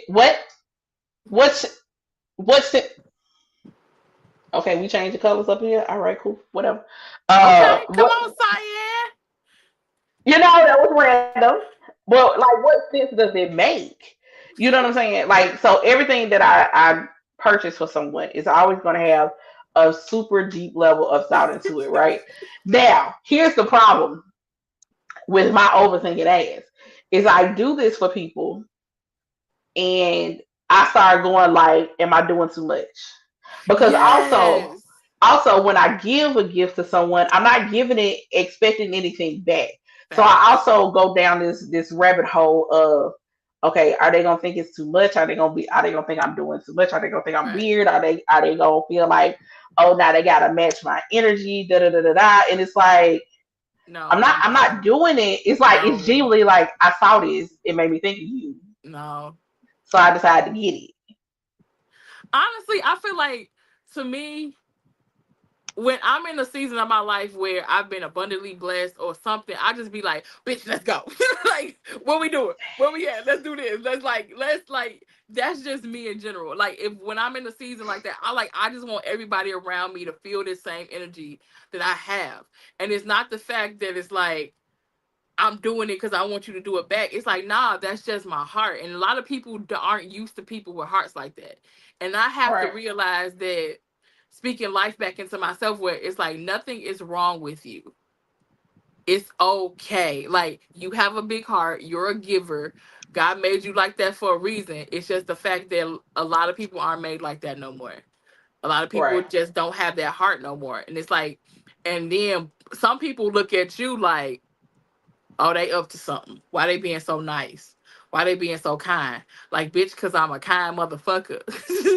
What? What's what's it? Okay, we changed the colors up here. All right, cool, whatever. Okay, come What? on, Cyan. You know, that was random. But like, what sense does it make? You know what I'm saying? Like, so everything that I purchase for someone is always going to have a super deep level of thought into it, right? Now, here's the problem with my overthinking ass is I do this for people and I start going like, am I doing too much? Because Yes. also when I give a gift to someone, I'm not giving it expecting anything back. So I Facts. also go down this rabbit hole of okay, are they gonna think it's too much? Are they gonna think I'm doing too much? Are they gonna think I'm Right. weird? Are they gonna feel like, oh now they gotta match my energy, da da da da da? And it's like No, no, I'm not no, doing it. It's like it's no, genuinely like I saw this, it made me think of you. no. So I decided to get it. Honestly, I feel like to me, when I'm in a season of my life where I've been abundantly blessed or something, I just be like, bitch, let's go. Like, what we doing? Where we at? Let's do this. Let's like that's just me in general. Like if when I'm in a season like that, I just want everybody around me to feel this same energy that I have. And it's not the fact that it's like I'm doing it because I want you to do it back. It's like, nah, that's just my heart. And a lot of people aren't used to people with hearts like that. And I have to Right. realize that speaking life back into myself, where it's like, nothing is wrong with you. It's okay. Like, you have a big heart. You're a giver. God made you like that for a reason. It's just the fact that a lot of people aren't made like that no more. A lot of people Right. just don't have that heart no more. And it's like, and then some people look at you like, oh, they up to something. Why they being so nice? Why they being so kind? Like, bitch, cause I'm a kind motherfucker.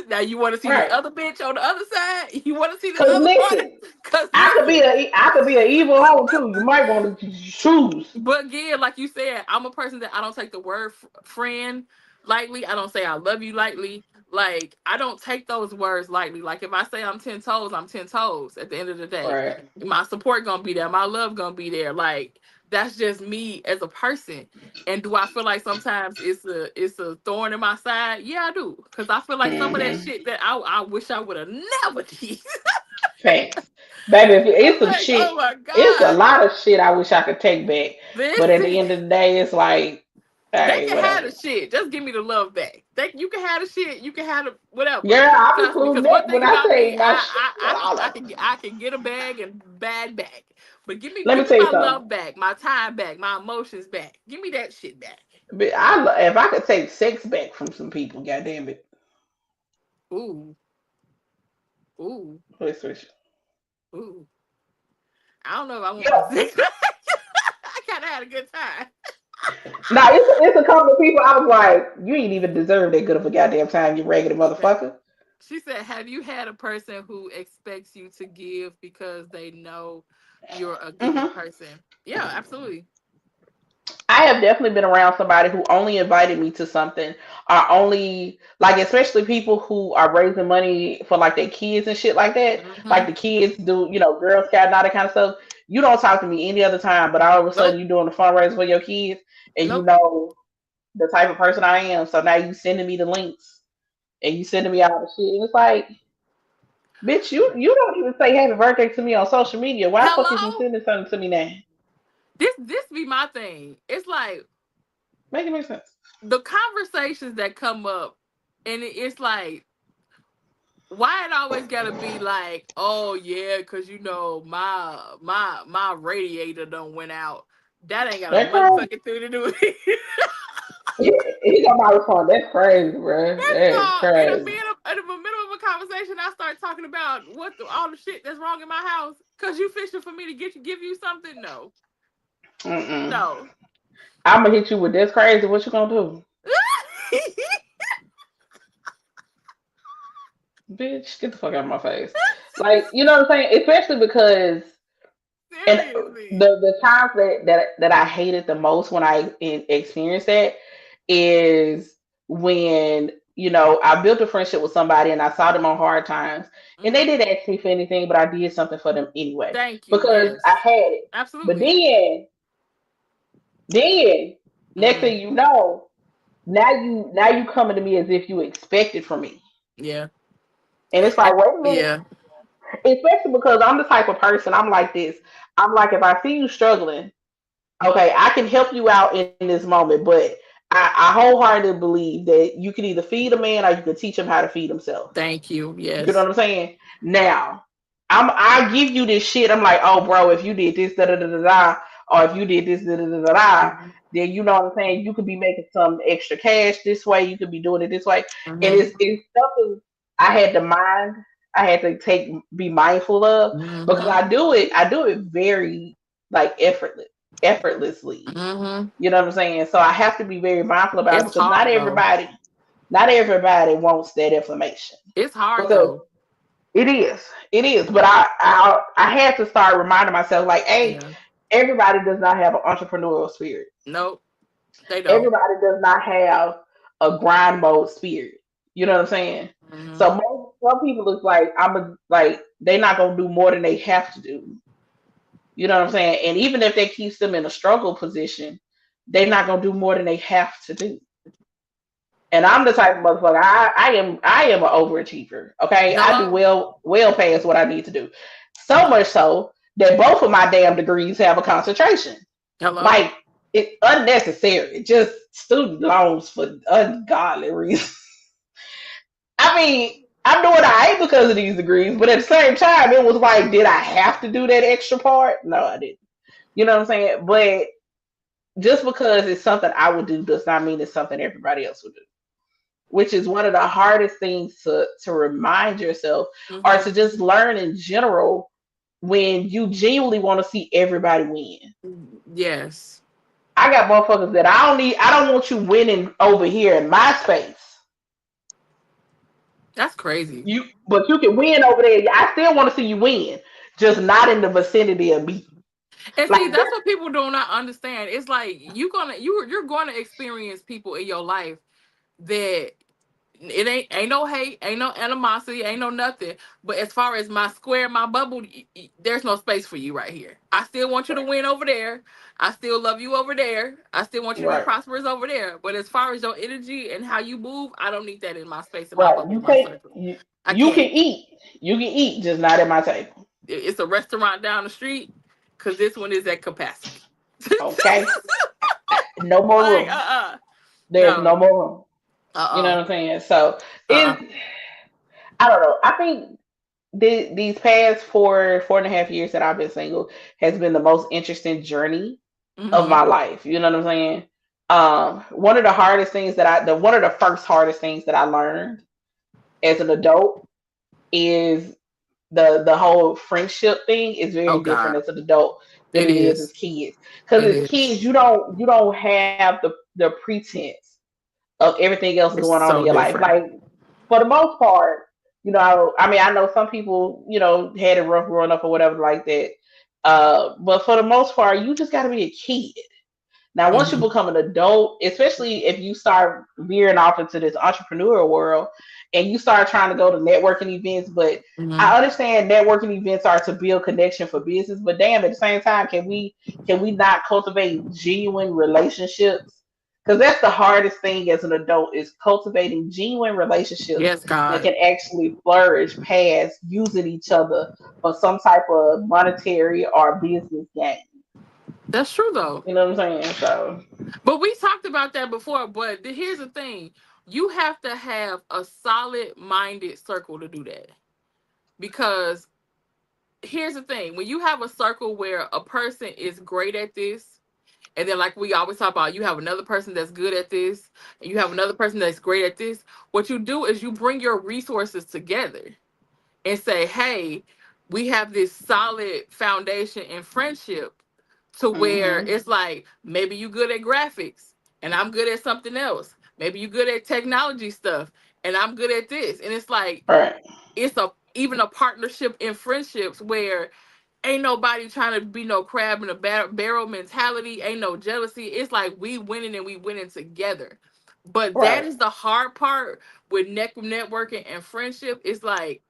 Now you want to see this Right. other bitch on the other side? You want to see this Cause other part? listen, Cause listen, I could be an evil hoe too. You might want to choose. but again, like you said, I'm a person that I don't take the word friend lightly. I don't say I love you lightly. Like, I don't take those words lightly. Like, if I say I'm 10 toes, I'm 10 toes at the end of the day. Right. My support gonna be there. My love gonna be there. Like, that's just me as a person. And do I feel like sometimes it's a thorn in my side? Yeah, I do. Cause I feel like some of that Mm-hmm. shit that I wish I would have never did. Facts. Baby, it's I'm some like, oh shit. my It's a God. lot of shit I wish I could take back. But at the Listen. end of the day, it's like, They hey, can have whatever. the shit. Just give me the love back. You can have the shit. You can have the whatever. Girl, I'm Trust me, including because one that thing when I about me, say my shit and all of I can get a bag and bad back. But Let give me me tell you my something. love back, my time back, my emotions back. Give me that shit back. But if I could take sex back from some people, goddamn it. Ooh, ooh, Let's switch. ooh. I don't know if I want my Yeah. sex back. I kind of had a good time. Now it's a couple of people I was like, you ain't even deserve that good of a goddamn time, you raggedy Okay. motherfucker. She said, "Have you had a person who expects you to give because they know you're a giving Hmm. person?" Yeah, absolutely. I have definitely been around somebody who only invited me to something, or only like, especially people who are raising money for like their kids and shit like that. Like Mm-hmm. the kids do, Girl Scout and all that kind of stuff. You don't talk to me any other time, but all of a sudden Nope. you're doing a fundraiser for your kids, and you Nope. know the type of person I am. So now you sending me the links and you sending me all the shit. And it's like, bitch, you don't even say happy birthday to me on social media. Why the fuck is you Hello. sending something to me now? This be my thing. It's like Make it make sense. the conversations that come up, and it's like, why it always gotta be like, oh yeah, cause my radiator done went out. That ain't got a That crazy. motherfucking thing to do with it. He got my response. That's crazy, bro. First of That's all, crazy. in the middle of a conversation, I start talking about all the shit that's wrong in my house. Cause you fishing for me to give you something? No, Mm-mm. no. I'm gonna hit you with this crazy. What you gonna do, bitch? Get the fuck out of my face. Like, you know what I'm saying? Especially because, and Seriously. the times that I hated the most when I experienced that is when I built a friendship with somebody and I saw them on hard times and they Hmm. didn't ask me for anything, but I did something for them anyway Thank you. because I Yes, had it. But absolutely. then Then next Mm. thing you know, now you coming to me as if you expected from me. Yeah. And it's And, like, wait a minute. yeah. Especially because I'm the type of person, I'm like this. I'm like, if I see you struggling, okay, I can help you out in this moment, but I wholeheartedly believe that you can either feed a man or you can teach him how to feed himself. Thank you. You know Yes. what I'm saying? Now, I give you this shit. I'm like, oh, bro, if you did this, da da da da da, or if you did this, da da da da da, Mm-hmm. then you know what I'm saying. You could be making some extra cash this way. You could be doing it this way, and Mm-hmm. it's something I had to mind. I had to be mindful of because Mm-hmm. I do it very like effortlessly. Mm-hmm. You know what I'm saying? So I have to be very mindful about it It's because hard though. not everybody wants that information It's hard because though. it is. But I had to start reminding myself like, hey, Yeah. everybody does not have an entrepreneurial spirit. Nope. They don't. Everybody does not have a grind mode spirit. You know what I'm saying? Mm-hmm. So some people look like like they're not gonna do more than they have to do. You know what I'm saying? And even if that keeps them in a struggle position, they're not gonna do more than they have to do. And I'm the type of motherfucker. I am an overachiever. Okay, I do Hello. well past what I need to do. So much so that both of my damn degrees have a concentration. Hello. Like it's unnecessary. Just student loans for ungodly reasons. I mean, I'm doing alright because of these degrees, but at the same time, it was like, did I have to do that extra part? No, I didn't. You know what I'm saying? But just because it's something I would do does not mean it's something everybody else would do, which is one of the hardest things to remind yourself or to Mm-hmm. just learn in general when you genuinely want to see everybody win. Yes. I got motherfuckers that I don't want you winning over here in my space. That's crazy. But you can win over there. I still want to see you win, just not in the vicinity of me. And Like see, that's what people do not understand. It's like you're gonna experience people in your life that it ain't no hate, ain't no animosity, ain't no nothing. But as far as my square, my bubble, there's no space for you right here. I still want you to win over there. I still love you over there. I still want you to be right, prosperous over there. But as far as your energy and how you move, I don't need that in my space, in my right. bubble, in my circle. I You can can't. eat. You can eat, just not at my table. It's a restaurant down the street because this one is at capacity. Okay, no more Like, room. There's no, no more room. You know uh-uh, what I'm saying? So uh-uh. it. I don't know. I think these past 4.5 years that I've been single has been the most interesting journey of Mm-hmm. my life. You know what I'm saying? One of the hardest things one of the first hardest things that I learned as an adult is the whole friendship thing is Oh very different God, as an adult than it it is as is. kids. Because It as is. kids, you don't have the pretense of everything else It's going on in so your life. different. Like for the most part, I mean, I know some people, had it rough growing up or whatever like that. But for the most part, you just got to be a kid. Now, once you Mm-hmm. become an adult, especially if you start veering off into this entrepreneurial world and you start trying to go to networking events, but Mm-hmm. I understand networking events are to build connection for business, but damn, at the same time, can we not cultivate genuine relationships? Because that's the hardest thing as an adult is cultivating genuine relationships Yes, that God. can actually flourish past using each other for some type of monetary or business gain. That's true though. You know what I'm saying? So But we talked about that before. But here's the thing: you have to have a solid-minded circle to do that. Because here's the thing: when you have a circle where a person is great at this, and then like we always talk about, you have another person that's good at this, and you have another person that's great at this. What you do is you bring your resources together and say, hey, we have this solid foundation in friendship to where hmm it's like maybe you good at graphics and I'm good at something else. Maybe you good at technology stuff and I'm good at this. And it's like right, it's a even a partnership in friendships where ain't nobody trying to be no crab in a barrel mentality, ain't no jealousy. It's like we winning and we winning together. But that right, is the hard part with networking and friendship. It's like,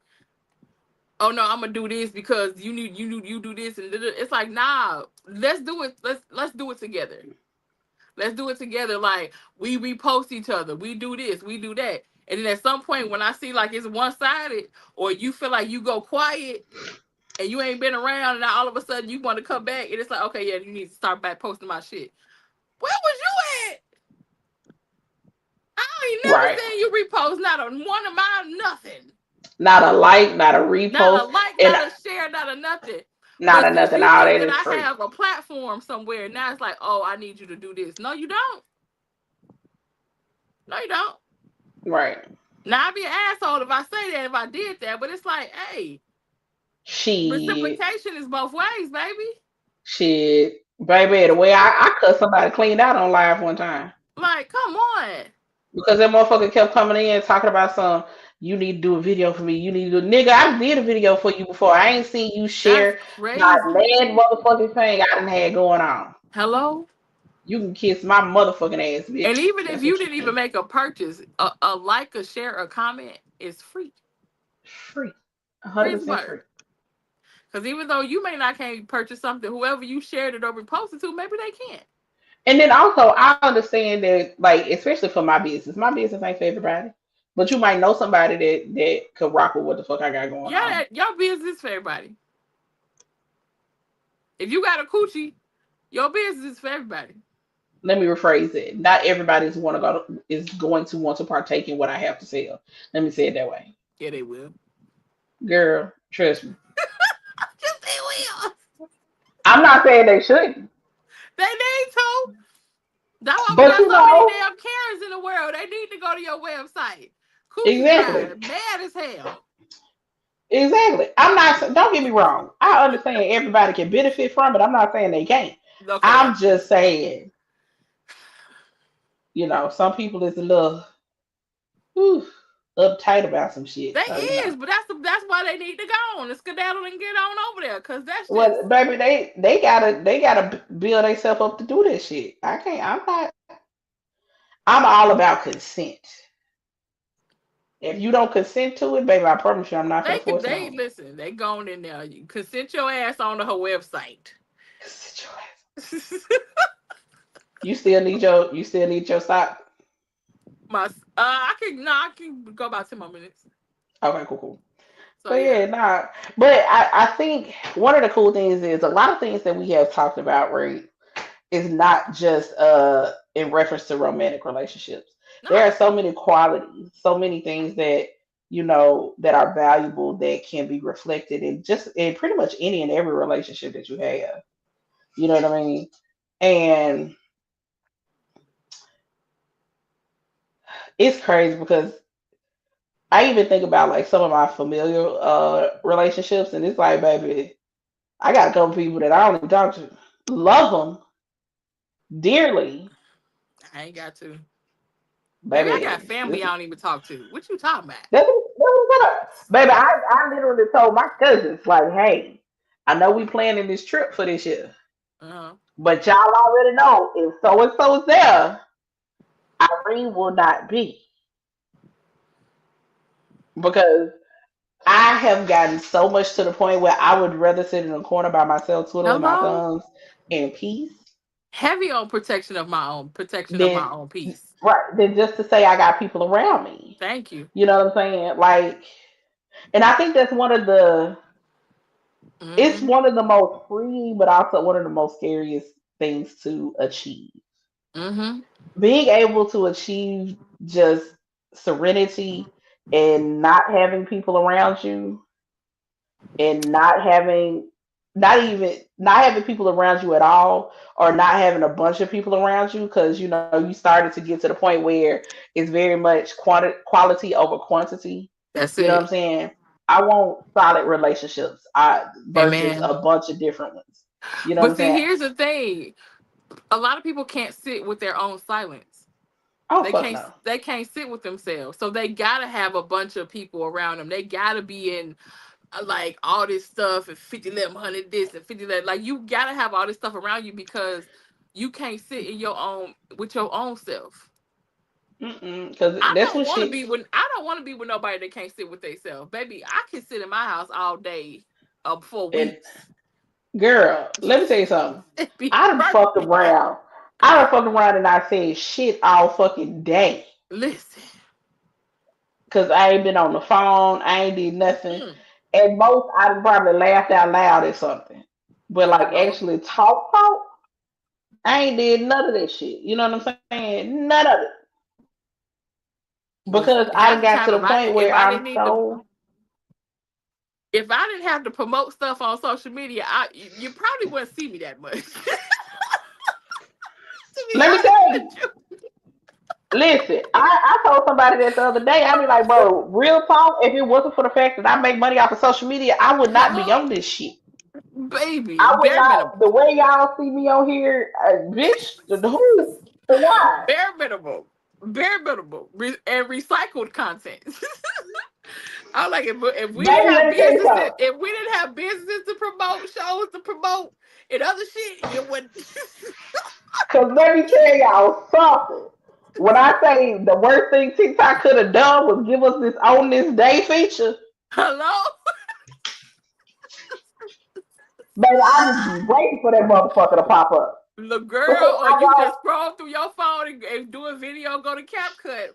oh no, I'm gonna do this because you do this and it's like, nah, let's do it. Let's do it together. Let's do it together. Like we repost each other. We do this. We do that. And then at some point, when I see like it's one sided, or you feel like you go quiet and you ain't been around, and now all of a sudden you want to come back, and it's like, okay, yeah, you need to start back posting my shit. Where was you at? I ain't never Right. seen you repost not on one of my nothing. Not a like, not a Not repost, a like, and not a share, not a nothing. not But a since nothing. you All think that that is I free. have a platform somewhere, now it's like, oh, I need you to do this. No, you don't. No, you don't. Right. Now I'd be an asshole if I say that, if I did that, but it's like, hey, Shit. reciprocation is both ways, baby. Shit. Baby, the way I cut somebody cleaned out on live one time. Like, come on. Because that motherfucker kept coming in talking about some, you need to do a video for me. You need to do, nigga, I did a video for you before. I ain't seen you That's share not crazy. mad motherfucking thing I done had going on. Hello? You can kiss my motherfucking ass, And bitch. even if That's you what you didn't even can. make a purchase, a like, a share, a comment is free. Free. Free as a 100% free. bird. Because even though you may not can't purchase something, whoever you shared it or reposted to, maybe they can. And then also, I understand that, like, especially for my business ain't for everybody. But you might know somebody that could rock with what the fuck I got going Yeah, on. your business for everybody. If you got a coochie, your business is for everybody. Let me rephrase it. Not everybody is going to want to partake in what I have to sell. Let me say it that way. Yeah, they will. Girl, trust me. Yes, they will. I'm not saying they shouldn't, They need to. That's why we but got you so many know, damn Karens in the world. They need to go to your website. Coochie exactly, crying, mad as hell. exactly. I'm not. Don't get me wrong. I understand everybody can benefit from it. I'm not saying they can't. Okay. I'm just saying, some people is a little whew, uptight about some They shit. So is, but that's why they need to go on and skedaddle and get on over there. Cause that's just well, baby, they gotta build themselves up to do this shit. I can't. I'm not. I'm all about consent. If you don't consent to it, baby, I promise you, I'm not gonna force it they on you. listen, they going in there. You consent your ass onto her website. Consent your ass. You still need your sock. My I can go about 10 more minutes. Okay, cool, cool. So So yeah, yeah. nah. But I think one of the cool things is a lot of things that we have talked about, right, is not just in reference to romantic relationships. There are No. so many qualities, so many things that that are valuable that can be reflected in pretty much any and every relationship that you have. You know what I mean? And it's crazy because I even think about like some of my familial relationships, and it's like, baby, I got a couple people that I don't even talk to. Love them dearly, I ain't got to. Baby, I got baby. family I don't even talk to. What you talking about? That's what's up. Baby, I literally told my cousins, like, hey, I know we planning this trip for this year, Uh-huh. but y'all already know if so and so is there, Irene will not be. Because I have gotten so much to the point where I would rather sit in a corner by myself, twiddling my Hello? thumbs in peace, Heavy on protection of my than own peace. right than just to say I got people around me. Thank you. You know what I'm saying? Like, and I think that's it's Mm-hmm. one of the most freeing, but also one of the most scariest things to achieve. Mm-hmm. Being able to achieve just serenity and not having people around you and not having people around you at all, or not having a bunch of people around you, because you started to get to the point where it's very much quality over quantity. That's You know what I'm it. saying? I want solid relationships versus Amen. a bunch of different ones. You know what But I'm see, saying? here's the thing. A lot of people can't sit with their own silence. Oh They fuck can't no. they can't sit with themselves. So they gotta have a bunch of people around them. They gotta be in like all this stuff and 50 1100 this and 50 that, like you gotta have all this stuff around you because you can't sit in your own with your own self. Because that's what shit. I don't want to be with nobody that can't sit with themselves. Baby, I can sit in my house all day for And weeks. girl, let me tell you something. It'd be I done fucked perfect. around. I done fucked around and I said shit all fucking day. Listen. Cause I ain't been on the phone, I ain't did nothing. Mm, At most I done probably laughed out loud at something. But like Hello. actually talk, I ain't did none of that shit. You know what I'm saying? None of it. But Because see, I half done the got to time, the point if where I I'm didn't need to, so. if I didn't have to promote stuff on social media, you probably wouldn't see me that much. To be Let me honest tell with you. you. Listen, I told somebody that the other day. I be like, bro, real talk. If it wasn't for the fact that I make money off of social media, I would not be Hello, on this shit. baby, I would bare not. minimum. The way y'all see me on here, bitch. Who? Why? Bare minimum. Bare minimum. And recycled content. I like it, but Baby, let me tell you something. if we didn't have businesses to promote, shows to promote, and other shit, you would. Cause let me tell y'all something. When I say the worst thing TikTok could have done was give us this on this day feature, Hello, baby, I just be waiting for that motherfucker to pop up. the Because girl, or I you got just scroll through your phone and do a video, go to CapCut.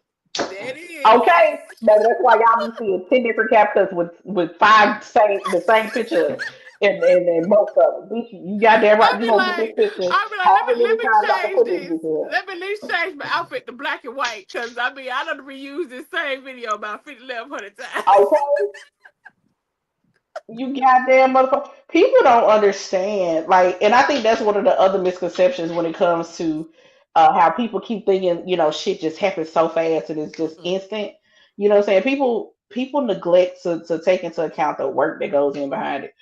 There it is. okay, baby, that's why y'all be seeing 10 different captions with five same the same picture and most of them. Bitch, you got that right. You gonna get this picture Let however me many times I can change put this this. bitch in. Let me at least change my outfit to black and white, cause I done reused this same video about 1,100 times. Okay, you goddamn motherfucker. People don't understand. Like, and I think that's one of the other misconceptions when it comes to how people keep thinking, shit just happens so fast and it's just Mm, instant. You know what I'm saying? People neglect to take into account the work that goes in behind it.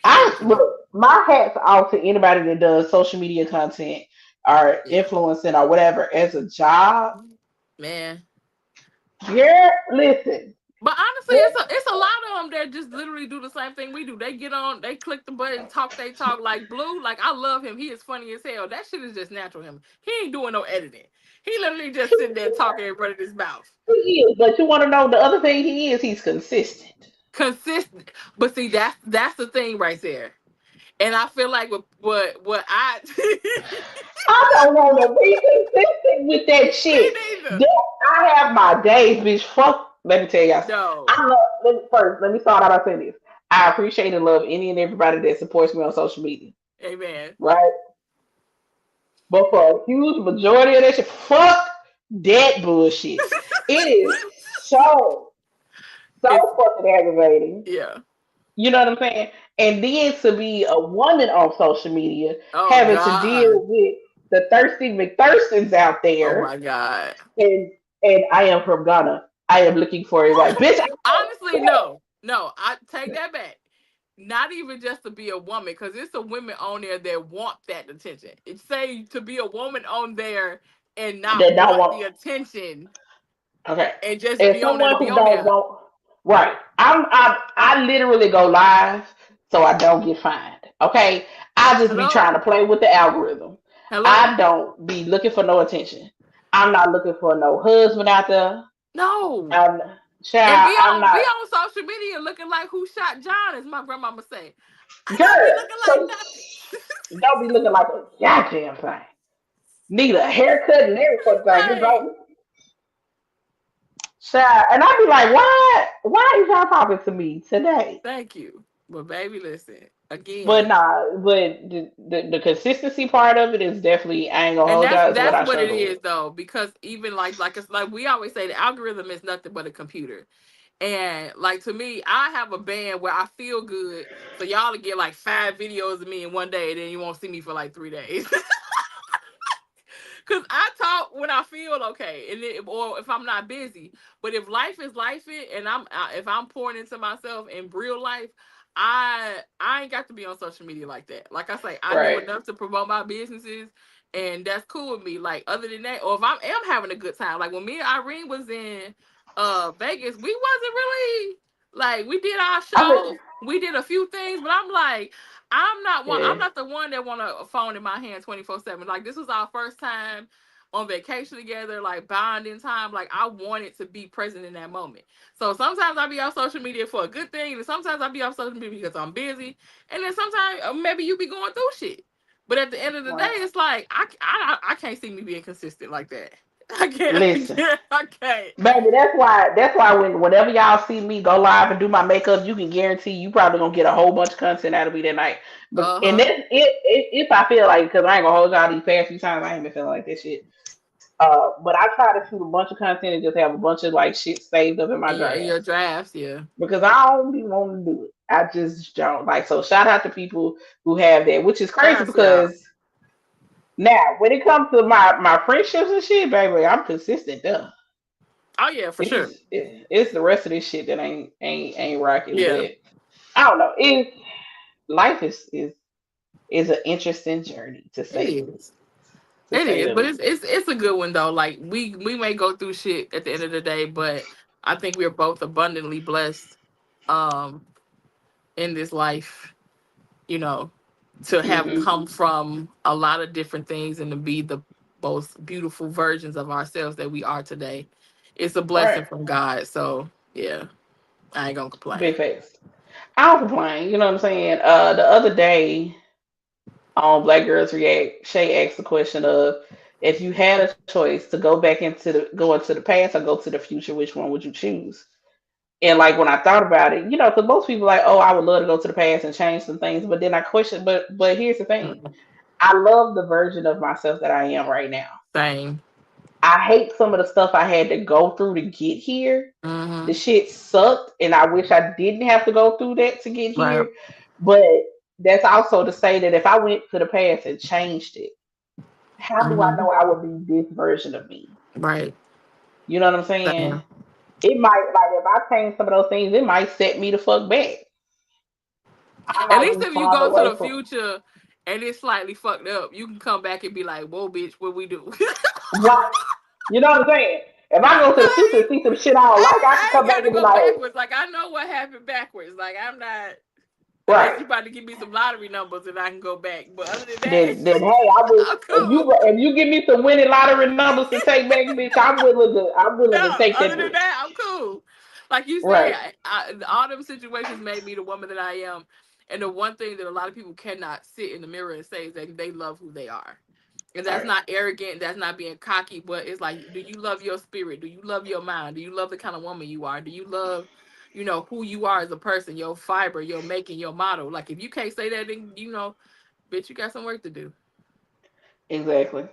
I Period. look, my hat's off to anybody that does social media content or Yeah, influencing or whatever as a job. man. Yeah, listen. But honestly, It, it's a lot of them that just literally do the same thing we do. They get on, they click the button, talk, they talk like Blue. Like I love him. He is funny as hell. That shit is just natural. Him. He ain't doing no editing. He literally just sitting there talking and running his mouth. he is, but you want to know the other thing he is? He's consistent. Consistent. But see, that's the thing right there. And I feel like what I I don't want to be consistent with that me shit. neither. That, I have my days, bitch. Fuck. Let me tell y'all. No. I love. Let me start out by saying this. I appreciate and love any and everybody that supports me on social media, Amen. right? But for a huge majority of that shit, fuck that bullshit. It is so It's fucking aggravating. yeah. You know what I'm saying? And then to be a woman on social media, Oh having to God. deal with the thirsty McThirstons out Oh there, my God. and I am from Ghana. I am looking for a wife, bitch. Honestly, no. No, I take that back. Not even just to be a woman, because it's a women on there that want that attention. It's say to be a woman on there and not That don't want want. the attention Okay, and just as be on there to someone be who on don't there. want. Right, I literally go live so I don't get fined. Okay, I just be Hello? trying to play with the algorithm. Hello? I don't be looking for no attention. I'm not looking for no husband out there. No. I'm And child. I'm be not on social media looking like who shot John, as my grandmama say. I don't be girl. looking like So nothing. don't be looking like a goddamn thing. Need a haircut and every fucking thing. It's Right. over. Child, and I be like, why? Why is y'all talking to me today? Thank you. But baby, listen. But Again. nah, but the consistency part of it is definitely I ain't gonna And hold y'all is what that's I what it struggle with. is though, because even like it's like we always say the algorithm is nothing but a computer. And like to me, I have a band where I feel good. So y'all will get like 5 videos of me in one day, and then you won't see me for like 3 days. Cause I talk when I feel okay, and or if I'm not busy. But if life is life, and if I'm pouring into myself in real life, I ain't got to be on social media like that. Like I say, I do Right. enough to promote my businesses, and that's cool with me. Like other than that, or if I am having a good time, like when me and Irene was in Vegas, we wasn't really like we did our I think show, we did a few things, but I'm like. I'm yeah. not the one that want a phone in my hand 24/7. Like this was our first time on vacation together, like bonding time. Like I wanted to be present in that moment. So sometimes I'll be on social media for a good thing, and sometimes I'll be on social media because I'm busy. And then sometimes maybe you be going through shit. But at the end of the day, Right. it's like I can't see me being consistent like that. I can't. I Listen, can't. I can't. baby, that's why whenever y'all see me go live and do my makeup, you can guarantee you probably gonna get a whole bunch of content out of me that night. But Uh and huh. that's if I feel like, because I ain't gonna hold y'all these past few times I ain't been feeling like that shit. But I try to shoot a bunch of content and just have a bunch of like shit saved up in my In your drafts drafts, yeah. because I don't be wanting to do it. I just don't like. So shout out to people who have that, which is crazy Yes, yeah. because now when it comes to my friendships and shit, baby, I'm consistent there. Oh yeah, for sure. It's the rest of this shit that ain't rocking. Yeah, But I don't know. Life is an interesting journey it is. to It say is, the but least. it's a good one though. Like we may go through shit at the end of the day, but I think we're both abundantly blessed um in this life, you know, to have Hmm. come from a lot of different things and to be the most beautiful versions of ourselves that we are today. It's a blessing Right. from God. So yeah, I ain't gonna complain. Big face. I don't complain. You know what I'm saying? The other day on Black Girls React, Shay asked the question of if you had a choice to go into the past or go to the future, which one would you choose? And like when I thought about it, because most people like, oh, I would love to go to the past and change some things, but then I question. But here's the thing: Mm, I love the version of myself that I am right now. same. I hate some of the stuff I had to go through to get here. The Mm-hmm. shit sucked, and I wish I didn't have to go through that to get Right. here. But that's also to say that if I went to the past and changed it, how do I Mm-hmm. know I would be this version of me? Right. You know what I'm saying? Same. It might, like, if I change some of those things, it might set me the fuck back. I At might least be if you farther go to away the from. future and it's slightly fucked up, you can come back and be like, "Whoa, bitch, what we do?" Right. You know what I'm saying? If I go to the future and see some shit I don't like, I can I ain't come back got to and be go like, backwards. Like I know what happened backwards. Like I'm not unless right. you about to give me some lottery numbers and I can go back. But other than that, Then hey, I would I'm if cool. if you give me some winning lottery numbers to take back, bitch, I'm willing to No, take other that than pussy. that, I'm cool. Like you said, Right. all them situations made me the woman that I am. And the one thing that a lot of people cannot sit in the mirror and say is that they love who they are. And that's Right. not arrogant, that's not being cocky, but it's like, do you love your spirit? Do you love your mind? Do you love the kind of woman you are? Do you love, who you are as a person, your fiber, your making, your model? Like if you can't say that, then bitch, you got some work to do. Exactly.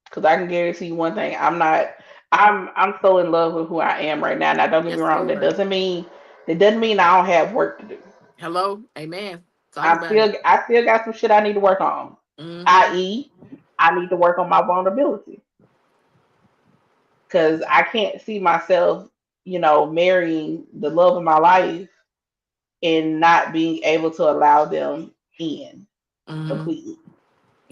Because I can guarantee you one thing: I'm so in love with who I am right now. Now, don't get me Yes, wrong. That Lord. doesn't mean I don't have work to do. Hello, amen. Talk about it. I still got some shit I need to work on. Mm-hmm. I.e., I need to work on my vulnerability because I can't see myself, marrying the love of my life and not being able to allow them in Mm-hmm. completely.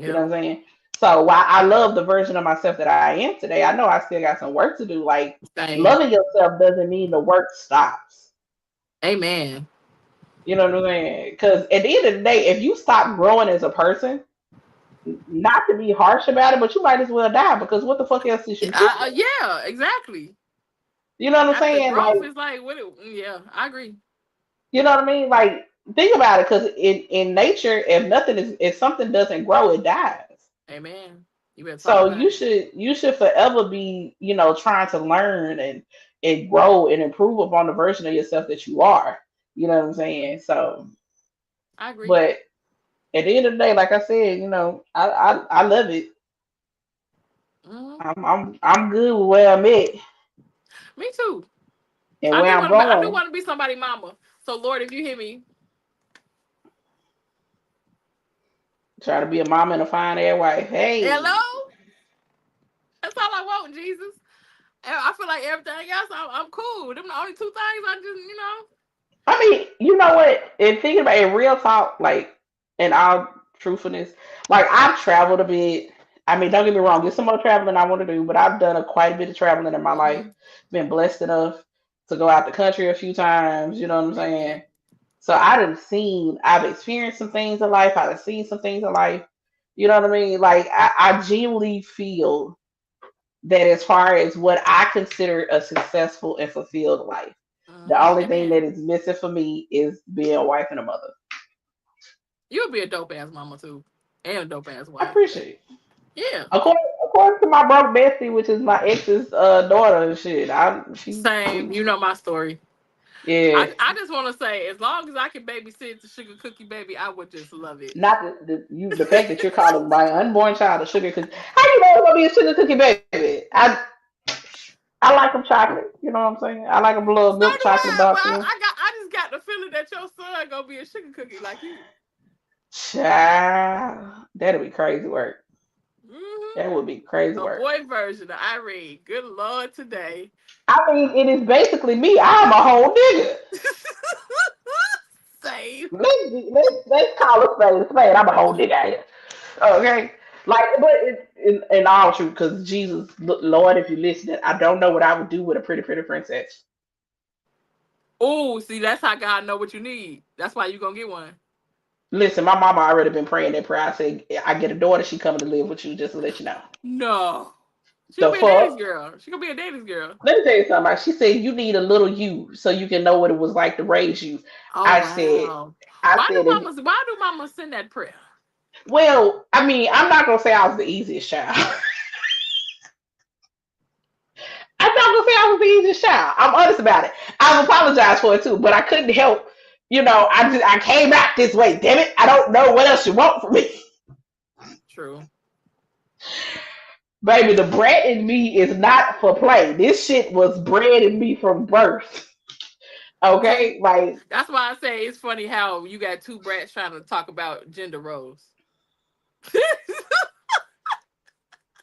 You know Yep. what I'm saying? So while I love the version of myself that I am today, I know I still got some work to do. Like Same. loving yourself doesn't mean the work stops. Amen. You know what I'm saying? Because at the end of the day, if you stop growing as a person, not to be harsh about it, but you might as well die because what the fuck else is you here for? Yeah, exactly. You know what I'm After saying? Like, growth is like what? Yeah, I agree. you know what I mean? Like, think about it, because in nature, if something doesn't grow, it dies. Amen. You better talk So about it. you should forever be, trying to learn and grow and improve upon the version of yourself that you are. You know what I'm saying? So, I agree. but at the end of the day, like I said, I love it. Hmm. I'm good with where I'm at Me too. and I where do I'm want to be. I do going. want to be somebody, mama. So Lord, if you hear me, Try to be a mom and a fine ass wife. Hey, hello. That's all I want, Jesus. And I feel like everything else, I'm cool. Them the only two things I just. I mean, you know what? And thinking about it, real talk, like in all truthfulness, like I've traveled a bit. I mean, don't get me wrong, there's some more traveling I want to do, but I've done quite a bit of traveling in my life. Mm-hmm. Been blessed enough to go out the country a few times. You know what I'm Amen. saying? So I've experienced some things in life. I've seen some things in life. You know what I mean? Like I genuinely feel that as far as what I consider a successful and fulfilled life, the Mm-hmm. only thing Amen. that is missing for me is being a wife and a mother. You'll be a dope ass mama too. And a dope ass I wife. appreciate it. Yeah. According to my broke bestie, which is my ex's daughter and shit, Same. You know my story. yeah. I just want to say, as long as I can babysit the sugar cookie baby, I would just love it. Not the fact that you're calling my unborn child a sugar cookie. How you know it's gonna be a sugar cookie baby? I like them chocolate. You know what I'm saying? I like them little So milk do chocolate I, but dark skin. I just got the feeling that your son gonna be a sugar cookie like you. Child, that'll be crazy work. Hmm. That would be crazy A work. boy version of Irene. Good Lord, today. I mean, it is basically me. I'm a whole nigga. Same. Let's call a spade a spade. I'm a whole nigga out here. Okay. Like, but in all truth, because Jesus, Lord, if you're listening, I don't know what I would do with a pretty princess. Oh, see, that's how God know what you need. That's why you gonna get one. Listen, my mama already been praying that prayer. I said, I get a daughter, she coming to live with you, just to let you know. No. She gonna The be a daddy's fuck? girl. She gonna be a daddy's girl. Let me tell you something. She said, you need a little you so you can know what it was like to raise you. Oh I said, wow. I said, Why do mamas send that prayer? well, I mean, I'm not gonna say I was the easiest child. I'm not gonna say I was the easiest child. I'm honest about it. I've apologized for it too, but I couldn't help. I came out this way. Damn it! I don't know what else you want from me, True. baby. The brat in me is not for play. This shit was bred in me from birth. See, Okay, like that's why I say it's funny how you got two brats trying to talk about gender roles.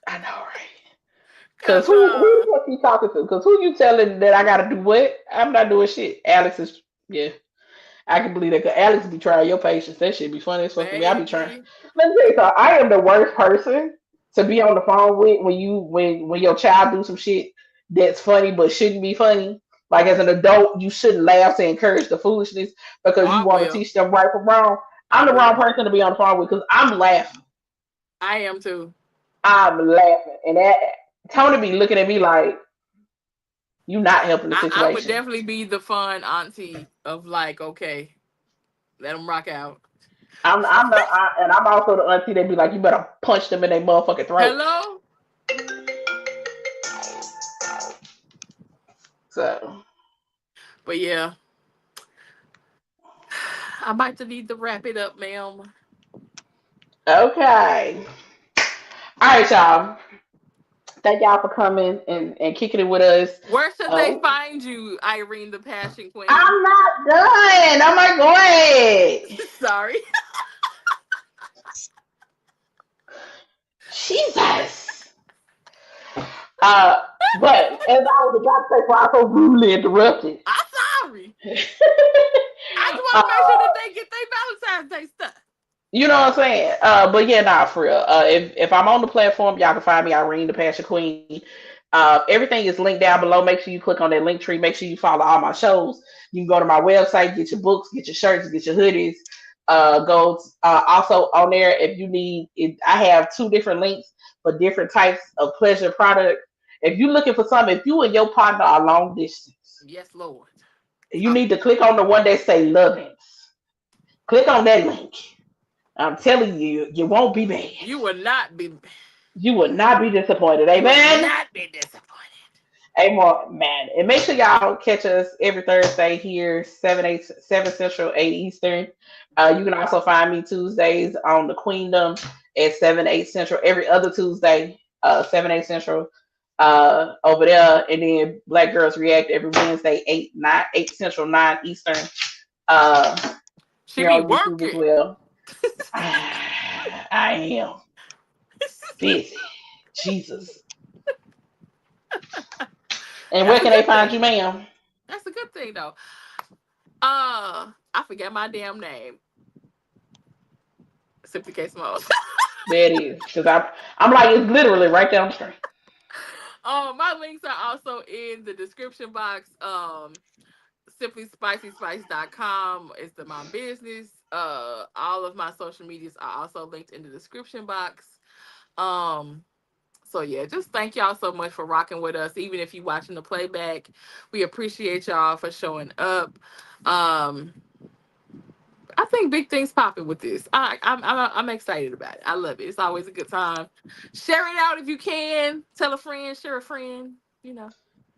I know, right? Cause Cause who the fuck you talking to? Cause who you telling that I gotta do what? I'm not doing shit. Alex is yeah. I can believe that. Cause Alex be trying your patience. That shit be funny as fuck to me. I be trying. baby, Let me tell you something. I am the worst person to be on the phone with when your child do some shit that's funny but shouldn't be funny. Like as an adult, you shouldn't laugh to encourage the foolishness oh because you I want to will. teach them right from wrong. I I'm the wrong will. person to be on the phone with because I'm laughing. I am too. I'm laughing, and that Tony be looking at me like you not helping the I would situation. definitely be the fun auntie of like, okay, let them rock out. And I'm also the auntie that be like, you better punch them in their motherfucking throat. Hello? So But yeah, I might need to wrap it up, ma'am. okay, all right, y'all. Thank y'all for coming and kicking it with us. Where should they Uh, find you, Irene, the Passion Queen? I'm not done. Oh my god, Sorry. Jesus. Uh, but as I was about to say, before I so rudely interrupted. I'm sorry. I just uh, want to make sure that they get their Valentine's Day stuff. You know what I'm saying? But yeah, nah, for real. If I'm on the platform, y'all can find me, Irene, the Passion Queen. Everything is linked down below. Make sure you click on that link tree. Make sure you follow all my shows. You can go to my website, get your books, get your shirts, get your hoodies. Also on there, if you need, I have two different links for different types of pleasure product. If you're looking for something, if you and your partner are long distance, Yes, Lord. you Talk. need to click on the one that say loving. Click on that link. I'm telling you, you won't be mad. You will not be. You will not be disappointed. You will Amen. not be disappointed. Amen. Man. And make sure y'all catch us every Thursday here, 7 Central, 8 Eastern. You can also find me Tuesdays on the Queendom at 7 8 Central. Every other Tuesday, 7 8 Central. Over there. And then Black Girls React every Wednesday, 8 Central, 9 Eastern. Uh She Here be on YouTube as working. well. I am busy. Jesus. And where That's a can they good find you, thing. ma'am? That's a good thing, though. I forget my damn name. Simply Case Mode. There it is. Because I'm like, it's literally right down the street. My links are also in the description box. SimplySpicySpice.com is my business. All of my social medias are also linked in the description box. Um, so yeah, just thank y'all so much for rocking with us. Even if you're watching the playback, we appreciate y'all for showing up. Um, I think big things popping with this. I'm excited about it. I love it. It's always a good time. Share it out if you can. Tell a friend, share a friend. You know,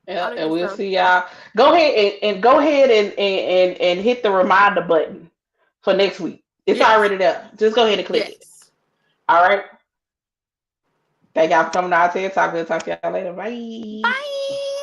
Yeah, all that and good we'll stuff. see y'all. Go ahead and go ahead and hit the reminder button for next week. It's Yes, already there. Just go ahead and click it. yes. All right. Thank y'all for coming out here. Talk to y'all later. Bye. Bye.